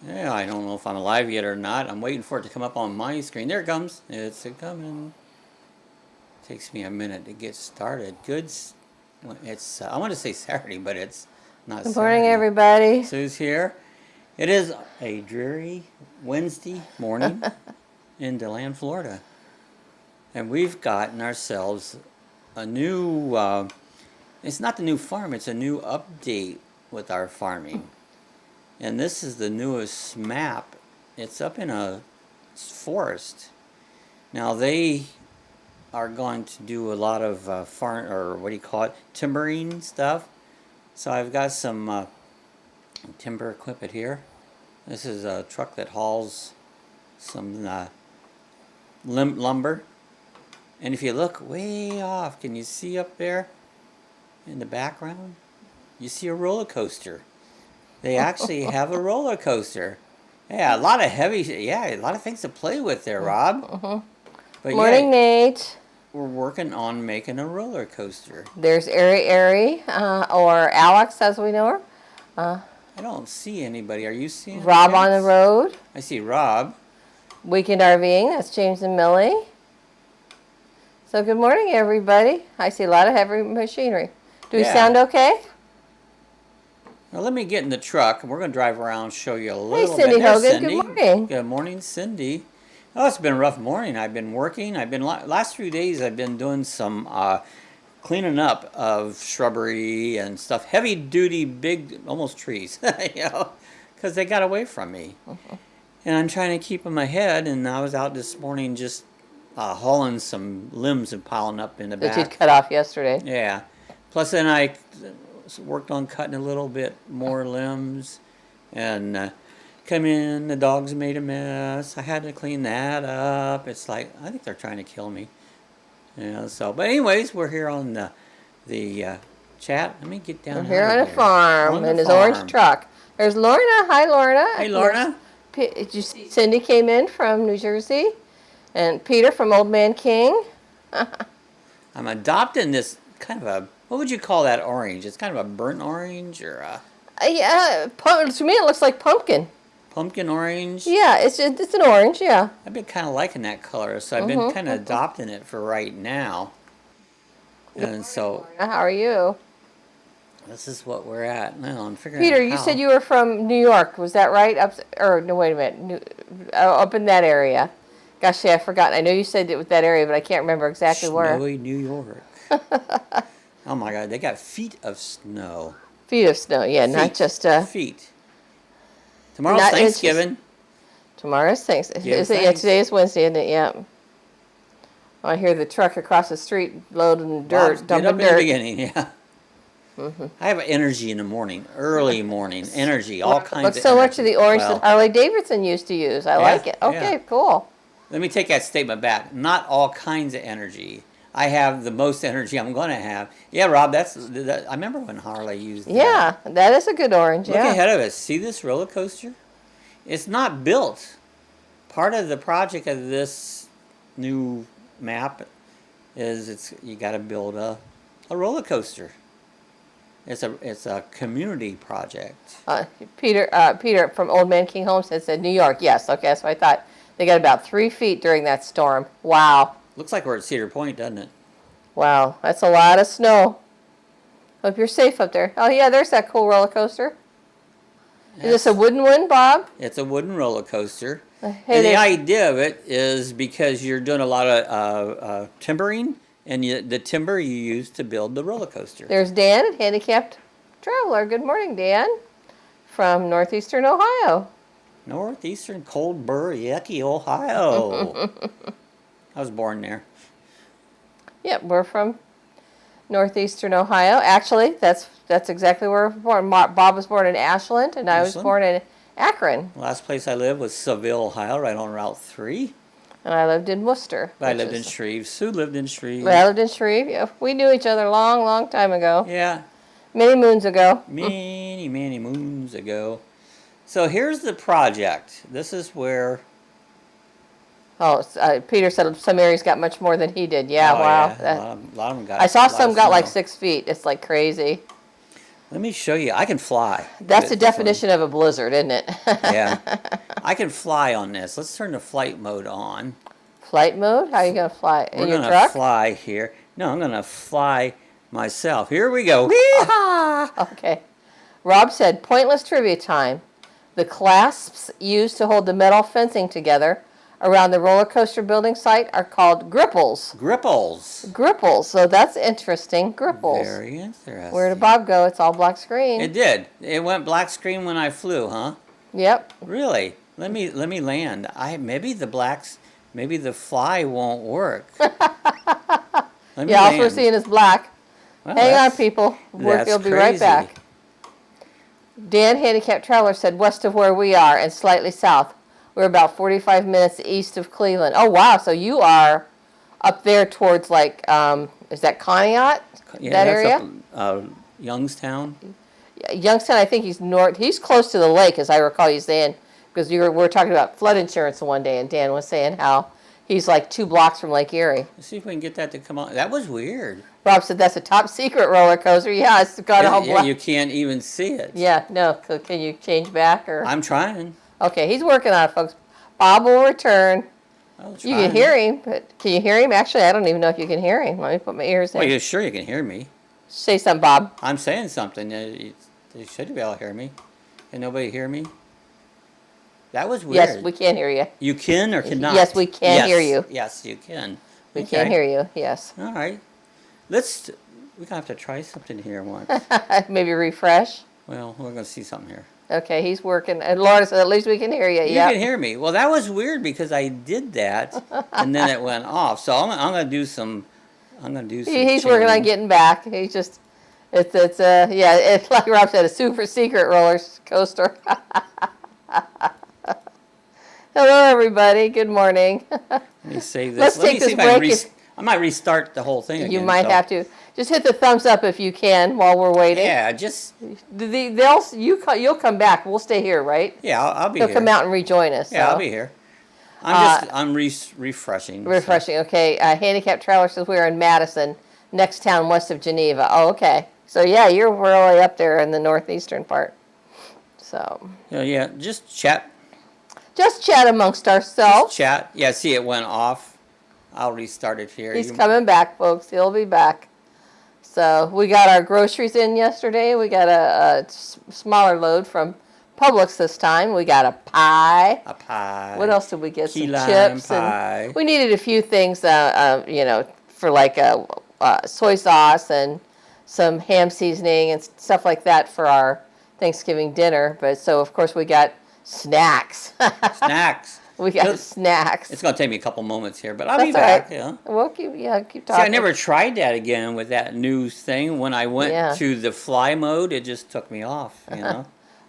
Yeah, I don't know if I'm alive yet or not. I'm waiting for it to come up on my screen. There it comes. It's coming. Takes me a minute to get started. It's I want to say Saturday, but it's not Good Saturday. morning, everybody. Sue's here. It is a dreary Wednesday morning in DeLand, Florida. And we've gotten ourselves a new, it's not the new farm, it's a new update with our farming. And this is the newest map. It's up in a forest. Now they are going to do a lot of farm, or what do you call it, timbering stuff. So I've got some timber equipment here. This is a truck that hauls some lumber. And if you look way off, can you see up there in the background? You see a roller coaster. They actually have a roller coaster. Yeah, a lot of a lot of things to play with there, Rob. But Morning, Nate. We're working on making a roller coaster. There's Ari, or Alex, as we know her. I don't see anybody. Are you seeing Rob on the road. I see Rob. Weekend RVing. That's James and Millie. So good morning, everybody. I see a lot of heavy machinery. Do we sound okay? Now let me get in the truck, and we're going to drive around and show you a little bit. Hey, Cindy Hogan. Cindy. Good morning. Good morning, Cindy. Oh, it's been a rough morning. I've been working. Last few days I've been doing some cleaning up of shrubbery and stuff. Heavy duty, big, almost trees, you know, because they got away from me. And I'm trying to keep them ahead, and I was out this morning just hauling some limbs and piling up in the back. That you'd cut off yesterday. Yeah. Plus then I worked on cutting a little bit more limbs, and come in, the dogs made a mess. I had to clean that up. It's like, I think they're trying to kill me. So, but anyways, we're here on the chat. Let me get down here on a farm in his orange truck. There's Lorna. Hi, Lorna. Hey, Lorna. Did you see Cindy came in from New Jersey? And Peter from Old Man King. I'm adopting this kind of a, what would you call that orange? It's kind of a burnt orange or a... Yeah, to me it looks like pumpkin. Pumpkin orange? Yeah, it's an orange, yeah. I've been kind of liking that color, so I've been kind of adopting it for right now. And so... How are you? This is what we're at. Now I'm figuring Peter, out you said you were from New York. Was that right? No, wait a minute. Up in that area. Gosh, yeah, I forgot. I know you said it was that area, but I can't remember exactly where. Snowy New York. Oh my God, they got feet of snow. Feet of snow, yeah, not just feet. Tomorrow's Thanksgiving. Tomorrow's Thanksgiving. Yeah, today is Wednesday, isn't it? Yeah. I hear the truck across the street loading dirt, dumping dirt. In the beginning, yeah. I have energy in the morning, early morning, energy, all kinds of energy. What's so much of the orange that Harley Davidson used to use? I like it. Okay, cool. Let me take that statement back. Not all kinds of energy. I have the most energy I'm going to have. Yeah, Rob, I remember when Harley used that. Yeah, that is a good orange, Look ahead of us. See this roller coaster? It's not built. Part of the project of this new map is you got to build a roller coaster. It's a community project. Peter from Old Man King Homestead said New York. Yes, okay, so I thought they got about 3 feet during that storm. Wow. Looks like we're at Cedar Point, doesn't it? Wow, that's a lot of snow. Hope you're safe up there. Oh yeah, there's that cool roller coaster. Is this a wooden one, Bob? It's a wooden roller coaster. And the idea of it is because you're doing a lot of timbering, and the timber you use to build the roller coaster. There's Dan, handicapped traveler. Good morning, Dan, from northeastern Ohio. Northeastern Coldborough, yucky, Ohio. I was born there. Yep, we're from northeastern Ohio. Actually, that's exactly where we're born. Bob was born in Ashland, and I was born in Akron. The last place I lived was Seville, Ohio, right on Route 3. And I lived in Worcester. I lived in Shreve. Sue lived in Shreve. I lived in Shreve. Yeah, we knew each other a long, long time ago. Yeah. Many moons ago. Many, many moons ago. So here's the project. This is where... Oh, Peter said some areas got much more than he did. Yeah, wow. Yeah. A lot of them got. I saw some got like 6 feet. It's like crazy. Let me show you. I can fly. That's the definition of a blizzard, isn't it? Yeah. I can fly on this. Let's turn the flight mode on. Flight mode? How are you going to fly? In your We're going truck? to fly here. No, I'm going to fly myself. Here we go. Wee-haw! Okay. Rob said, pointless trivia time. The clasps used to hold the metal fencing together around the roller coaster building site are called gripples. Gripples. Gripples. So that's interesting. Gripples. Very interesting. Where did Bob go? It's all black screen. It did. It went black screen when I flew, huh? Yep. Really? Let me land. Maybe the fly won't work. Let me All land. we're seeing is black. Well, Hang on, people. We'll be right crazy. back. Dan, handicapped traveler, said west of where we are and slightly south. We're about 45 minutes east of Cleveland. Oh, wow. So you are up there towards, like, is that Conneaut? Yeah, that that's area? Up, Youngstown. Youngstown, I think he's north. He's close to the lake, as I recall you saying, because we were talking about flood insurance one day, and Dan was saying how he's like 2 blocks from Lake Erie. Let's see if we can get that to come on. That was weird. Rob said that's a top secret roller coaster. Yeah, it's got a whole Yeah, block. you can't even see it. Yeah, no. So can you change back or? I'm trying. Okay, he's working on it, folks. Bob will return. You can hear him, but can you hear him? Actually, I don't even know if you can hear him. Let me put my ears in. Well, you're sure you can hear me. Say something, Bob. I'm saying something. You should be able to hear me. Can nobody hear me? That was weird. Yes, we can hear you. You can or cannot? Yes, we can hear you. Yes, you can. We can hear you, yes. All right. We're going to have to try something here once. Maybe refresh. Well, we're going to see something here. Okay, he's working. And Laura said, at least we can hear you. You can hear me. Well, that was weird because I did that and then it went off. So I'm going to do some. He's working on getting back. He's just, it's like Rob said, a super secret roller coaster. Hello, everybody. Good morning. Let me save this. Let's take this break. I might restart the whole thing again. You might have to. Just hit the thumbs up if you can while we're waiting. Yeah, just. You'll come back. We'll stay here, right? Yeah, I'll be He'll here. come out and rejoin us. Yeah, so. I'll be here. I'm refreshing. Refreshing. So. Okay. Handicapped Traveler says we're in Madison, next town west of Geneva. Oh, okay. So yeah, you're really up there in the northeastern part. So. Yeah. Just chat. Just chat amongst ourselves. Just chat. Yeah. See, it went off. I'll restart it here. He's coming back, folks. He'll be back. So we got our groceries in yesterday. We got a smaller load from Publix this time. We got a pie. A pie. What else did we get? Key Some lime chips. pie. And we needed a few things, for like soy sauce and some ham seasoning and stuff like that for our Thanksgiving dinner. But so of course we got snacks. Snacks. We got snacks. It's going to take me a couple moments here, but I'll That's be back. Right. Yeah. We'll keep talking. See, I never tried that again with that new thing. When I went to the fly mode, it just took me off,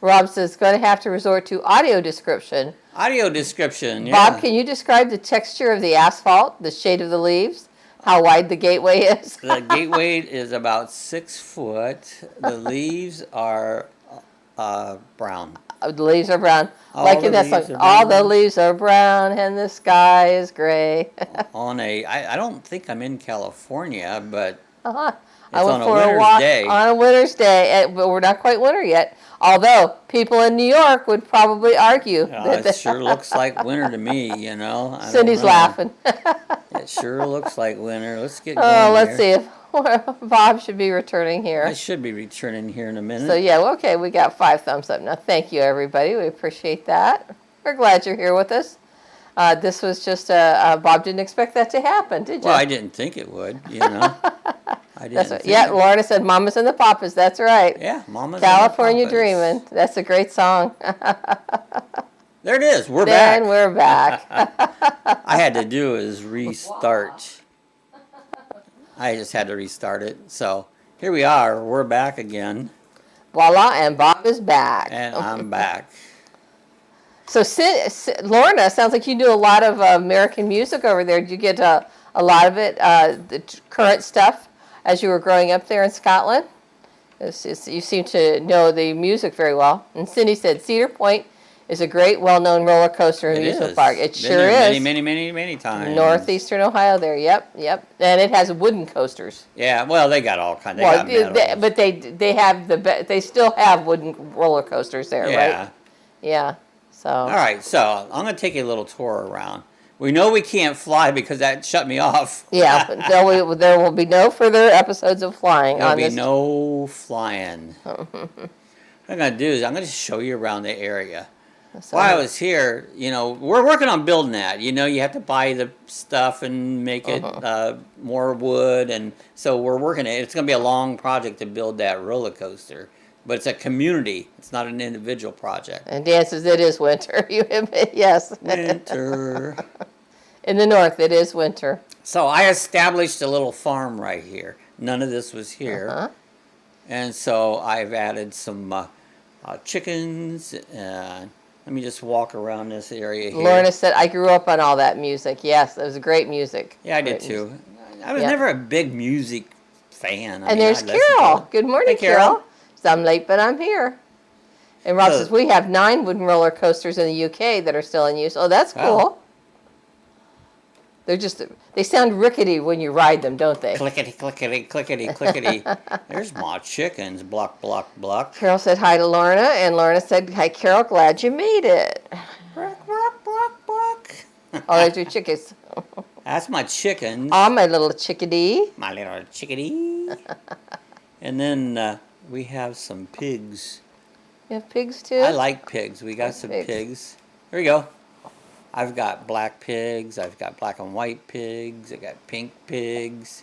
Rob says, going to have to resort to audio description. Audio description, yeah. Bob, can you describe the texture of the asphalt, the shade of the leaves, how wide the gateway is? The gateway is about 6 foot. The leaves are brown. The leaves are brown. All like the in that leaves song, are all brown. the leaves are brown and the sky is gray. I don't think I'm in California, but I it's went on a for winter's a walk day. on a winter's day, but we're not quite winter yet. Although people in New York would probably argue. It sure looks like winter to me, I don't Cindy's know. laughing. It sure looks like winter. Let's get going. Oh, let's here. see if Bob should be returning here. I should be returning here in a minute. So yeah, okay, we got 5 thumbs up now. Thank you, everybody. We appreciate that. We're glad you're here with us. This was just Bob didn't expect that to happen, did you? Well, I didn't think it would, I didn't. That's right. Yeah, Lorna said, "Mamas and the Papas." That's right. Yeah, Mamas. California and the Papas. Dreamin'. That's a great song. There it is. We're Then back. we're back. I had to do is restart. I just had to restart it. So here we are. We're back again, Voila, and Bob is back. and I'm back. So, Lorna, sounds like you do a lot of American music over there. Did you get a lot of it, the current stuff, as you were growing up there in Scotland? You seem to know the music very well. And Cindy said Cedar Point is a great, well-known roller coaster It amusement is. park. It Been sure there is. many times. Northeastern Ohio there. Yep. And it has wooden coasters. Yeah, well, they got all kinds. They got metals. But they still have wooden roller coasters there, Yeah. right? Yeah. So. All right, so I'm going to take you a little tour around. We know we can't fly because that shut me off. Yeah, there will be no further episodes of flying on this. There'll be no flying. What I'm going to do is I'm going to show you around the area. While I was here, we're working on building that. You have to buy the stuff and make it more wood. And so we're working it. It's going to be a long project to build that roller coaster. But it's a community. It's not an individual project. And Dan says it is winter. You admit, yes. Winter. In the north, it is winter. So I established a little farm right here. None of this was here. And so I've added some chickens. Let me just walk around this area here. Lorna said, I grew up on all that music. Yes, it was great music. Yeah, I did too. I was never a big music fan. And there's Carol. Good morning, hey, Carol. So I'm late, but I'm here. And Rob says, we have 9 wooden roller coasters in the UK that are still in use. Oh, that's cool. Wow. They sound rickety when you ride them, don't they? Clickety, clickety, clickety, clickety. There's my chickens. Block, block, block. Carol said hi to Lorna, and Lorna said, hi, Carol, glad you made it. Block, block, block, block. Oh, there's your chickens. That's my chickens. Oh, my little chickadee. My little chickadee. And then we have some pigs. You have pigs, too? I like pigs. We got some pigs. Here we go. I've got black pigs. I've got black and white pigs. I got pink pigs.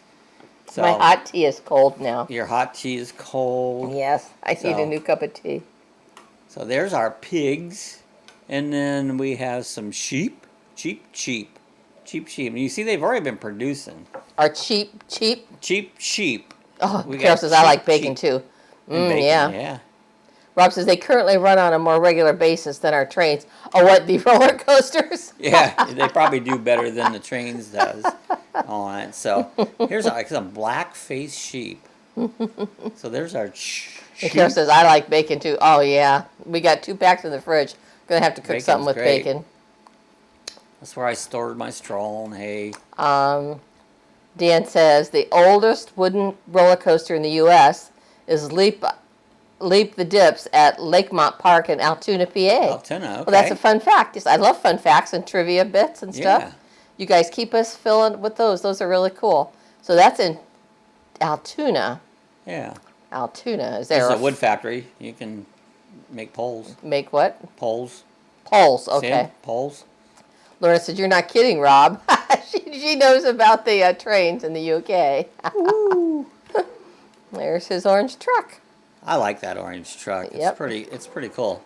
So my hot tea is cold now. Your hot tea is cold. Yes, I need a new cup of tea. So there's our pigs. And then we have some sheep. Cheap sheep. And you see they've already been producing. Our cheap? Cheap sheep. Oh, Carol says I like bacon too. Bacon, yeah. Rob says they currently run on a more regular basis than our trains. Oh, what, the roller coasters? Yeah, they probably do better than the trains does on it. So here's some black-faced sheep. So there's our sheep. Carol says I like bacon too. Oh, yeah. We got 2 packs in the fridge. Going to have to cook something with bacon. That's where I stored my straw and hay. Dan says the oldest wooden roller coaster in the U.S. is Leap the Dips at Lakemont Park in Altoona, PA. Altoona, okay. Well, that's a fun fact. Yes, I love fun facts and trivia bits and stuff. Yeah. You guys keep us filling with those. Those are really cool. So that's in Altoona. Yeah. Altoona. Is there a wood factory. You can make poles. Make what? Poles. Poles, okay. See 'em? Poles. Lorna said, you're not kidding, Rob. she knows about the trains in the UK. There's his orange truck. I like that orange truck. It's pretty cool.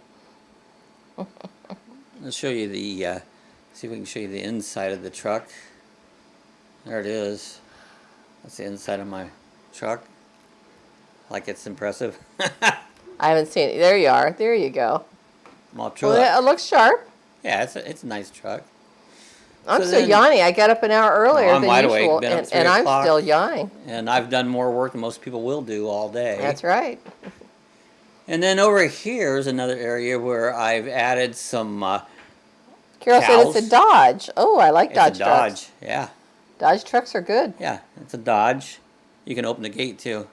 I'll show you the see if we can show you the inside of the truck. There it is. That's the inside of my truck. Like it's impressive. I haven't seen it. There you are. There you go. Well, it looks sharp. Yeah, it's a nice truck. I'm still yawning. I got up an hour earlier than wide usual, awake, and I'm still yawning. And I've done more work than most people will do all day. That's right. And then over here is another area where I've added some Carol cows. said it's a Dodge. Oh, I like Dodge trucks. Dodge, yeah. Dodge trucks are good. Yeah, it's a Dodge. You can open the gate too.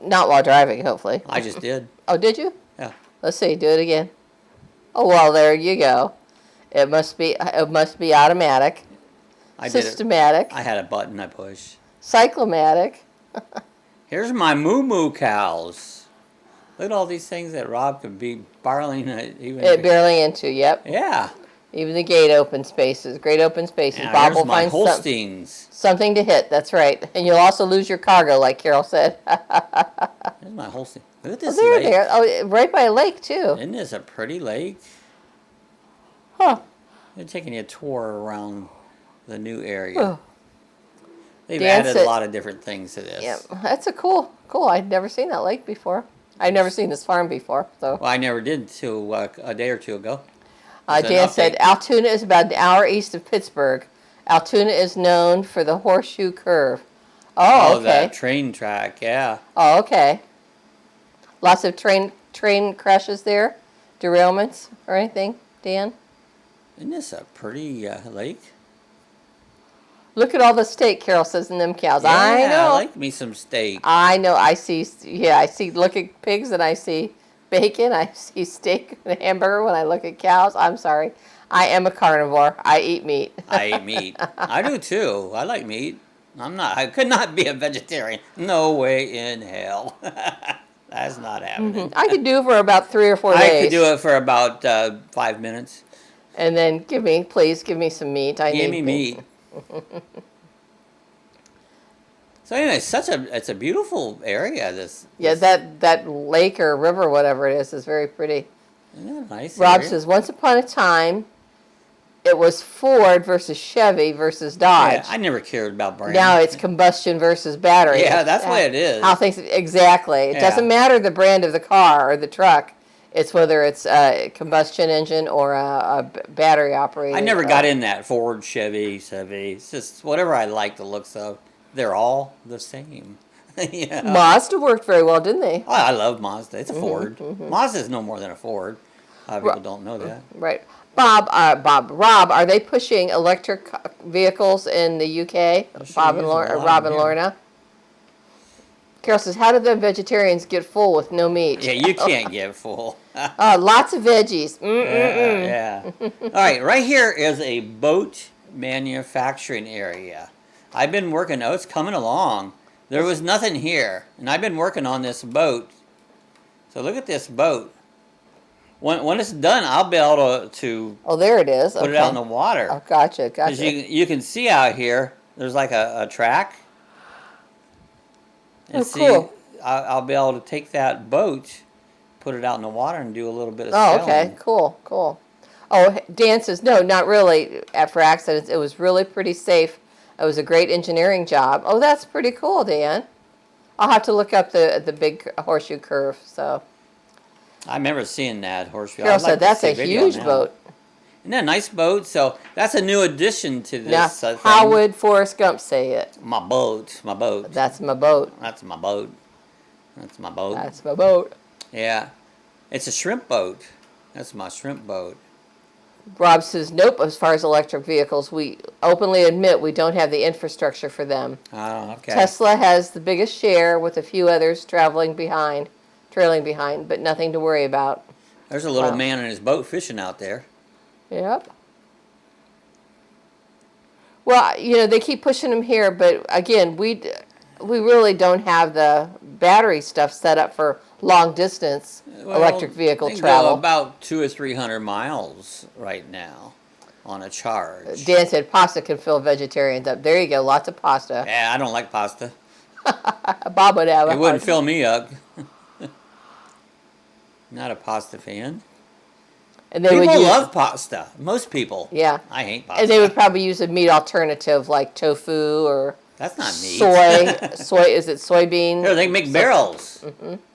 Not while driving, hopefully. I just did. Oh, did you? Yeah. Let's see. Do it again. Oh, well, there you go. It must be automatic. Systematic. I had a button I pushed. Cyclomatic. Here's my moo cows. Look at all these things that Rob could be barreling barreling into, yep. Yeah. Even the gate open spaces, great open spaces. Now, Bob will my find Holsteins. Something to hit, that's right. And you'll also lose your cargo, like Carol said. There's my Holstein. Look at this lake. There. Oh, right by a lake, too. Isn't this a pretty lake? Huh. They're taking you a tour around the new area. They've Dan added said, a lot of different things to this. Yeah, that's a cool. I'd never seen that lake before. I'd never seen this farm before. So. Well, I never did until a day or two ago. Dan said Altoona is about an hour east of Pittsburgh. Altoona is known for the horseshoe curve. Oh, okay. That train track, yeah. Oh, okay. Lots of train crashes there. derailments or anything, Dan? Isn't this a pretty lake? Look at all the steak, Carol says, in them cows. Yeah, I know. I like me some steak. I know. I see, I see, look at pigs and I see bacon. I see steak and hamburger when I look at cows. I'm sorry. I am a carnivore. I eat meat. I eat meat. I do too. I like meat. I could not be a vegetarian. No way in hell. That's not happening. I could do it for about 3 or 4 days. I could do it for about 5 minutes. And then please give me some meat. Give me meat. So anyway, it's a beautiful area. That lake or river, whatever it is very pretty. Isn't that nice? Rob area? says, once upon a time, it was Ford versus Chevy versus Dodge. Yeah, I never cared about brand. Now it's combustion versus battery. Yeah, that's what it is. How things exactly. It doesn't matter the brand of the car or the truck. It's whether it's a combustion engine or a battery operated. I never got in that Ford, Chevy. It's just whatever I like the looks of. They're all the same. Yeah. Mazda worked very well, didn't they? Oh, I love Mazda. It's a Ford. Mazda is no more than a Ford. People don't know that. Right. Rob, are they pushing electric vehicles in the UK? Rob and Lorna? Carol says, how did the vegetarians get full with no meat? Yeah, you can't get full. Lots of veggies. Yeah. All right, right here is a boat manufacturing area. I've been working, it's coming along. There was nothing here, and I've been working on this boat. So look at this boat. When it's done, I'll be able to oh, there it is. Put it out in the water. Oh, gotcha. You can see out here, there's like a track. And cool. I'll be able to take that boat, put it out in the water, and do a little bit of sailing. Oh, okay. Cool. Oh, Dan says, no, not really for accidents. It was really pretty safe. It was a great engineering job. Oh, that's pretty cool, Dan. I'll have to look up the big horseshoe curve. So I remember seeing that horseshoe. Carol said that's a huge boat. Isn't that a nice boat? So that's a new addition to this thing. How would Forrest Gump say it? My boat. My boat. That's my boat. That's my boat. That's my boat. That's my boat. Yeah. It's a shrimp boat. That's my shrimp boat. Rob says, nope, as far as electric vehicles, we openly admit we don't have the infrastructure for them. Oh, okay. Tesla has the biggest share with a few others trailing behind, but nothing to worry about. There's a little man in his boat fishing out there. Yep. Well, they keep pushing them here, but again, we really don't have the battery stuff set up for long distance electric vehicle travel. Go about 200 or 300 miles right now on a charge. Dan said pasta can fill vegetarians up. There you go, lots of pasta. Yeah, I don't like pasta. Bob would have. It wouldn't fill me up. Not a pasta fan. And they people love pasta. Most people. Yeah. I hate pasta. And they would probably use a meat alternative like tofu or that's not meat. Soy. Is it soybean? Here, they make barrels.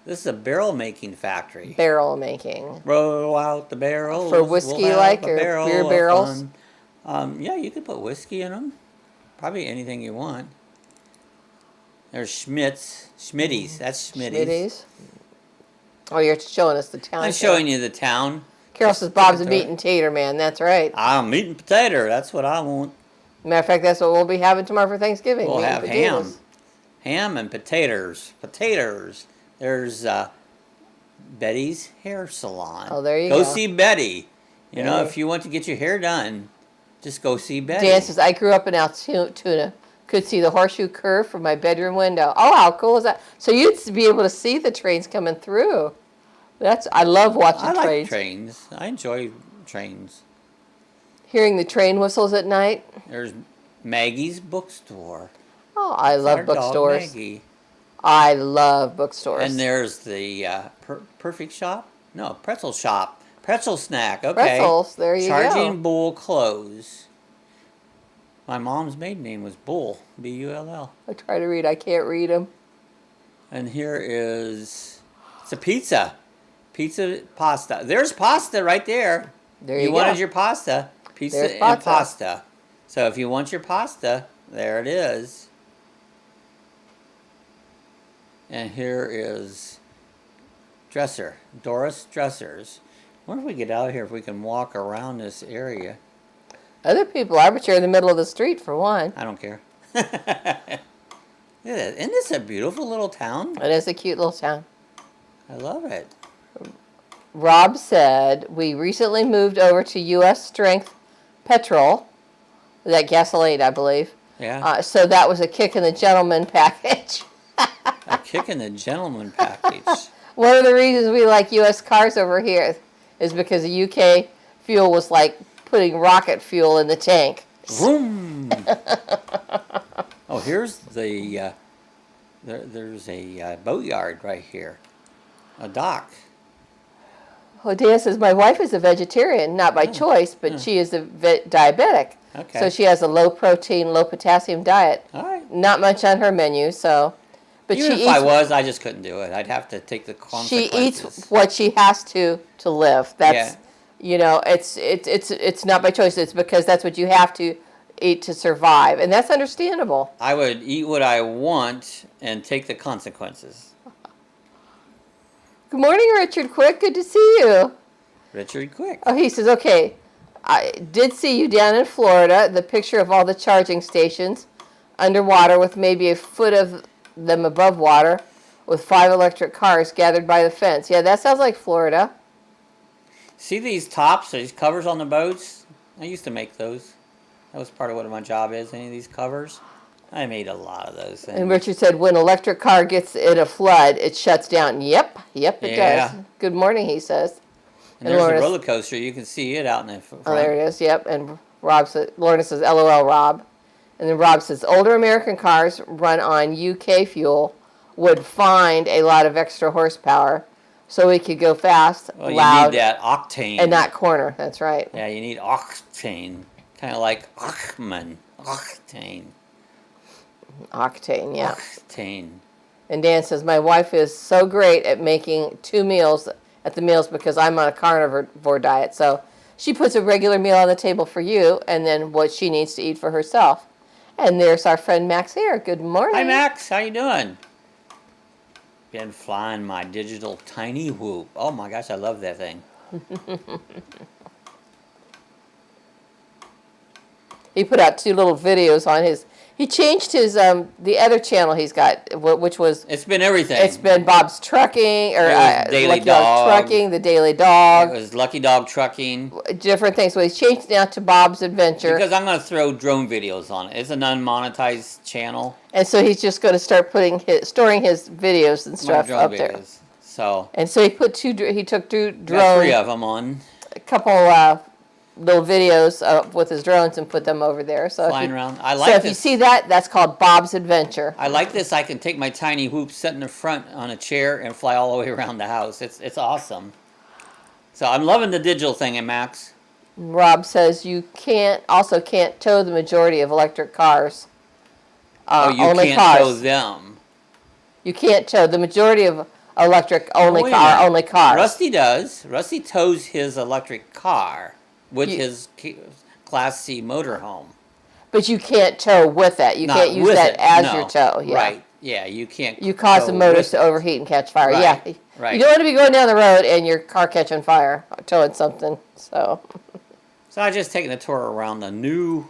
This is a barrel making factory. Barrel making. Roll out the barrels. For whiskey or beer barrels? Yeah, you could put whiskey in them. Probably anything you want. There's Schmitty's. That's Schmitty's. Oh, you're showing us the town. I'm showing you the town. Carol says Bob's a meat and tater man. That's right. I'm meat and potato. That's what I want. Matter of fact, that's what we'll be having tomorrow for Thanksgiving. We'll have ham. Ham and potatoes. There's Betty's Hair Salon. Oh, there you go. Go see Betty. You know, if you want to get your hair done, just go see Betty. Dan says, I grew up in Altoona. Could see the horseshoe curve from my bedroom window. Oh, how cool is that? So you'd be able to see the trains coming through. I love watching trains. I like trains. I enjoy trains. Hearing the train whistles at night. There's Maggie's bookstore. Oh, I love bookstores. Maggie. I love bookstores. And there's the Perfect Shop? No, Pretzel Shop. Pretzel Snack. Okay. Pretzels, there you go. Charging Bull Clothes. My mom's maiden name was Bull. B-U-L-L. I try to read. I can't read them. And here is... It's a pizza. Pizza pasta. There's pasta right there. There you go. You wanted your pasta. Pizza and pasta. So if you want your pasta, there it is. And here is Dresser. Doris Dressers. Wonder if we get out of here if we can walk around this area. Other people are, but you're in the middle of the street for one. I don't care. Look at that. Isn't this a beautiful little town? It is a cute little town. I love it. Rob said, we recently moved over to U.S. Strength Petrol. That gasoline, I believe. Yeah. So that was a kick in the gentleman package. A kick in the gentleman package. One of the reasons we like U.S. cars over here is because the U.K. fuel was like putting rocket fuel in the tank. Vroom! Oh, here's the, there's a boatyard right here. A dock. Well, Dan says, my wife is a vegetarian, not by choice, but she is a diabetic. Okay. So she has a low protein, low potassium diet. All right. Not much on her menu, so. But Even she if eats, I was, I just couldn't do it. I'd have to take the consequences. she eats what she has to live. That's, you know, it's not by choice. It's because that's what you have to eat to survive, and that's understandable. I would eat what I want and take the consequences. Good morning, Richard Quick. Good to see you. Richard Quick. Oh, he says, okay, I did see you down in Florida, the picture of all the charging stations underwater with maybe a foot of them above water with 5 electric cars gathered by the fence. Yeah, that sounds like Florida. See these tops, these covers on the boats? I used to make those. That was part of what my job is, any of these covers. I made a lot of those things. And Richard said, when an electric car gets in a flood, it shuts down. Yep, it does. Good morning, he says. And there's the roller coaster. You can see it out in the front. Oh, there it is, yep. And Lorna says, LOL, Rob. And then Rob says, older American cars run on UK fuel would find a lot of extra horsepower so we could go fast, loud, you need that octane. and not corner. That's right. Yeah, you need octane. Kind of like Ochman. Octane. Octane, yeah. Octane. And Dan says, my wife is so great at making 2 meals at the meals because I'm on a carnivore diet. So she puts a regular meal on the table for you and then what she needs to eat for herself. And there's our friend Max here. Good morning. Hi, Max. How you doing? Been flying my digital tiny whoop. Oh, my gosh. I love that thing. He put out 2 little videos on his. He changed his the other channel he's got, which was. It's been everything. It's been Bob's Trucking or Daily Lucky Dog Trucking, the Daily Dog. It was Lucky Dog Trucking. Different things. So he's changed now to Bob's Adventure. Because I'm going to throw drone videos on it. It's an unmonetized channel. And so he's just going to start storing his videos and stuff up there. So. And so he put 2. He took 2 drones. Got 3 of them on. A couple little videos with his drones and put them over there. So flying around. I like so this. if you see that, that's called Bob's Adventure. I like this. I can take my tiny whoop, sit in the front on a chair, and fly all the way around the house. It's awesome. So I'm loving the digital thing, and Max. Rob says you can't tow the majority of electric cars. You only can't cars. tow them. You can't tow the majority of electric only cars. Rusty does. Rusty tows his electric car with his Class C motorhome. But you can't tow with that. You can't use that as your tow. Yeah. Right. Yeah, you can't. You cause the motors to overheat and catch fire. Right. Yeah. Right. You don't want to be going down the road and your car catching fire, towing something. So I just taken a tour around the new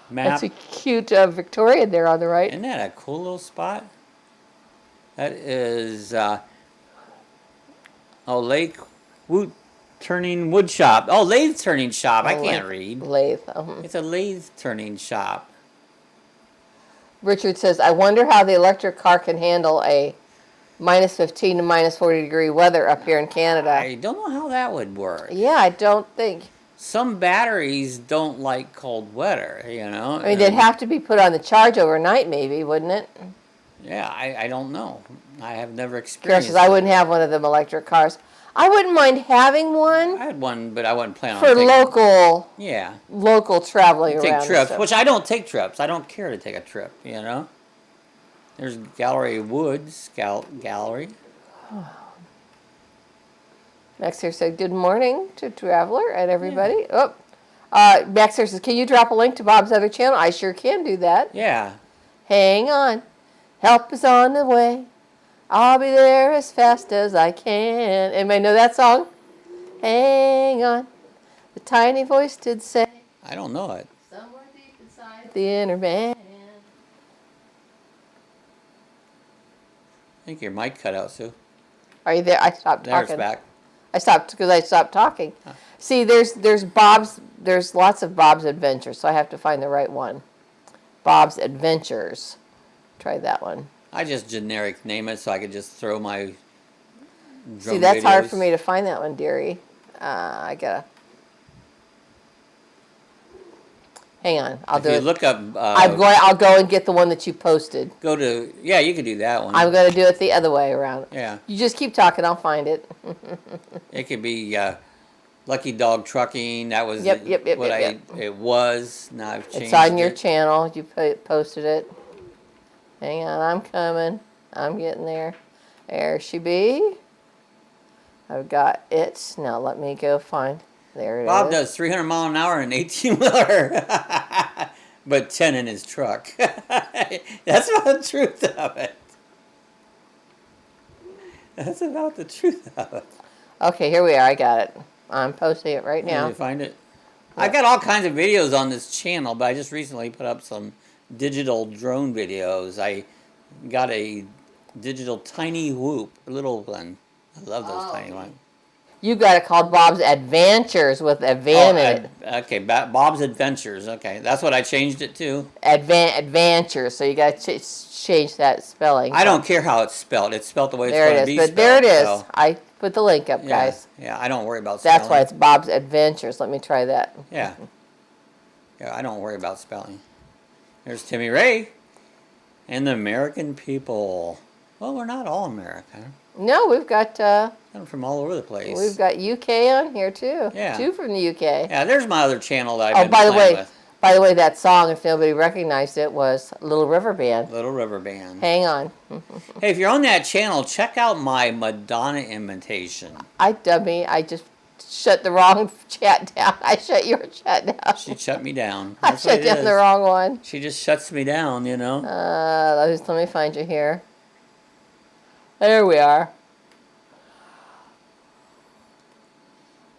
map. That's a cute Victoria there on the right. Isn't that a cool little spot? That is Lake Woot Turning Wood Shop. Oh, lathe turning shop. I can't read. Lathe. It's a lathe turning shop. Richard says, I wonder how the electric car can handle a minus 15 to minus 40 degree weather up here in Canada. I don't know how that would work. Yeah, I don't think. Some batteries don't like cold weather, you know. I mean, they'd have to be put on the charge overnight, maybe, wouldn't it? Yeah, I don't know. I have never experienced Because I wouldn't have one of them electric cars. I wouldn't mind having one. I had one, but I wasn't planning for on taking local traveling take around. Trips, which I don't take trips. I don't care to take a trip, you know. There's Gallery Woods Gallery. Max here said, good morning to Traveler and everybody. Yeah. Max here says, can you drop a link to Bob's other channel? I sure can do that. Yeah. Hang on. Help is on the way. I'll be there as fast as I can. Anybody know that song? Hang on. The tiny voice did say. I don't know it. Somewhere deep inside the inner band. I think your mic cut out, Sue. Are you there? I stopped There, talking. it's back. I stopped because I stopped talking. Huh. See, there's Bob's. There's lots of Bob's Adventures, so I have to find the right one. Bob's Adventures. Try that one. I just generic name it so I could just throw my drone See, that's hard videos. for me to find that one, dearie. I gotta. Hang on, I'll do If it. you look up, I'll go and get the one that you posted. go to, yeah, you could do that one. I'm gonna do it the other way around. Yeah. You just keep talking, I'll find it. It could be Lucky Dog Trucking. That was Yep. it was. Now I've changed It's on your it. channel. You posted it. Hang on, I'm coming. I'm getting there. There she be. I've got it. Now let me go find. There it is. Bob does 300 mile an hour in 18-wheeler, but 10 in his truck. That's about the truth of it. That's about the truth of it. Okay, here we are. I got it. I'm posting it right Did now. you find it? I got all kinds of videos on this channel, but I just recently put up some digital drone videos. I got a digital tiny whoop, a little one. I love those tiny ones. You got it called Bob's Adventures with a van in it. Okay, Bob's Adventures. Okay, that's what I changed it to. Adventures. So you got to change that spelling. I don't care how it's spelled. It's spelled the way it's There going it to be is. But spelled. there it is. So, I put the link up, yeah, guys. yeah, I don't worry about spelling. That's why it's Bob's Adventures. Let me try that. Yeah. Yeah, I don't worry about spelling. There's Timmy Ray and the American people. Well, we're not all American. No, we've got I'm from all over the place. we've got UK on here too. Yeah. 2 from the UK. Yeah, there's my other channel that I've been by the playing way, with. by the way, that song, if nobody recognized it, was Little River Band. Little River Band. Hang on. Hey, if you're on that channel, check out my Madonna imitation. I just shut the wrong chat down. I shut your chat down. She shut me down. I That's what shut it down is. the wrong one. She just shuts me down, you know. Let me find you here. There we are.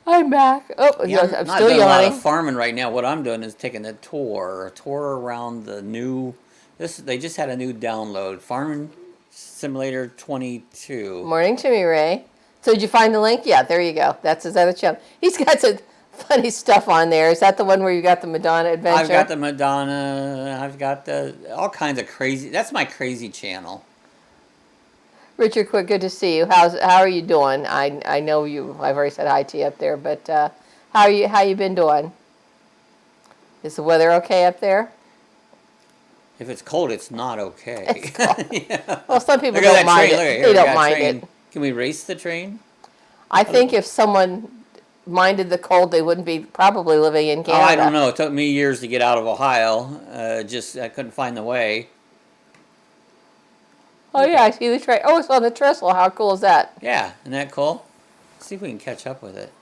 I'm back. Oh, Yeah, I'm not still doing a lot yawning. of farming right now. What I'm doing is taking a tour around the new. They just had a new download, Farming Simulator 22. Morning, Timmy Ray. So did you find the link? Yeah, there you go. That's his other channel. He's got some funny stuff on there. Is that the one where you got the Madonna adventure? I've got the Madonna. I've got the all kinds of crazy. That's my crazy channel. Richard Quick, good to see you. How are you doing? I know you. I've already said hi to you up there, but how you been doing? Is the weather okay up there? If it's cold, it's not okay. It's cold. Yeah. Well, some people Look at don't that mind train. it. Look at here. They We don't got a mind train. it. Can we race the train? I think if someone minded the cold, they wouldn't be probably living in Oh, Canada. I don't know. It took me years to get out of Ohio. I couldn't find the way. Oh yeah, I see the train. Oh, it's on the trestle. How cool is that? Yeah, isn't that cool? Let's see if we can catch up with it.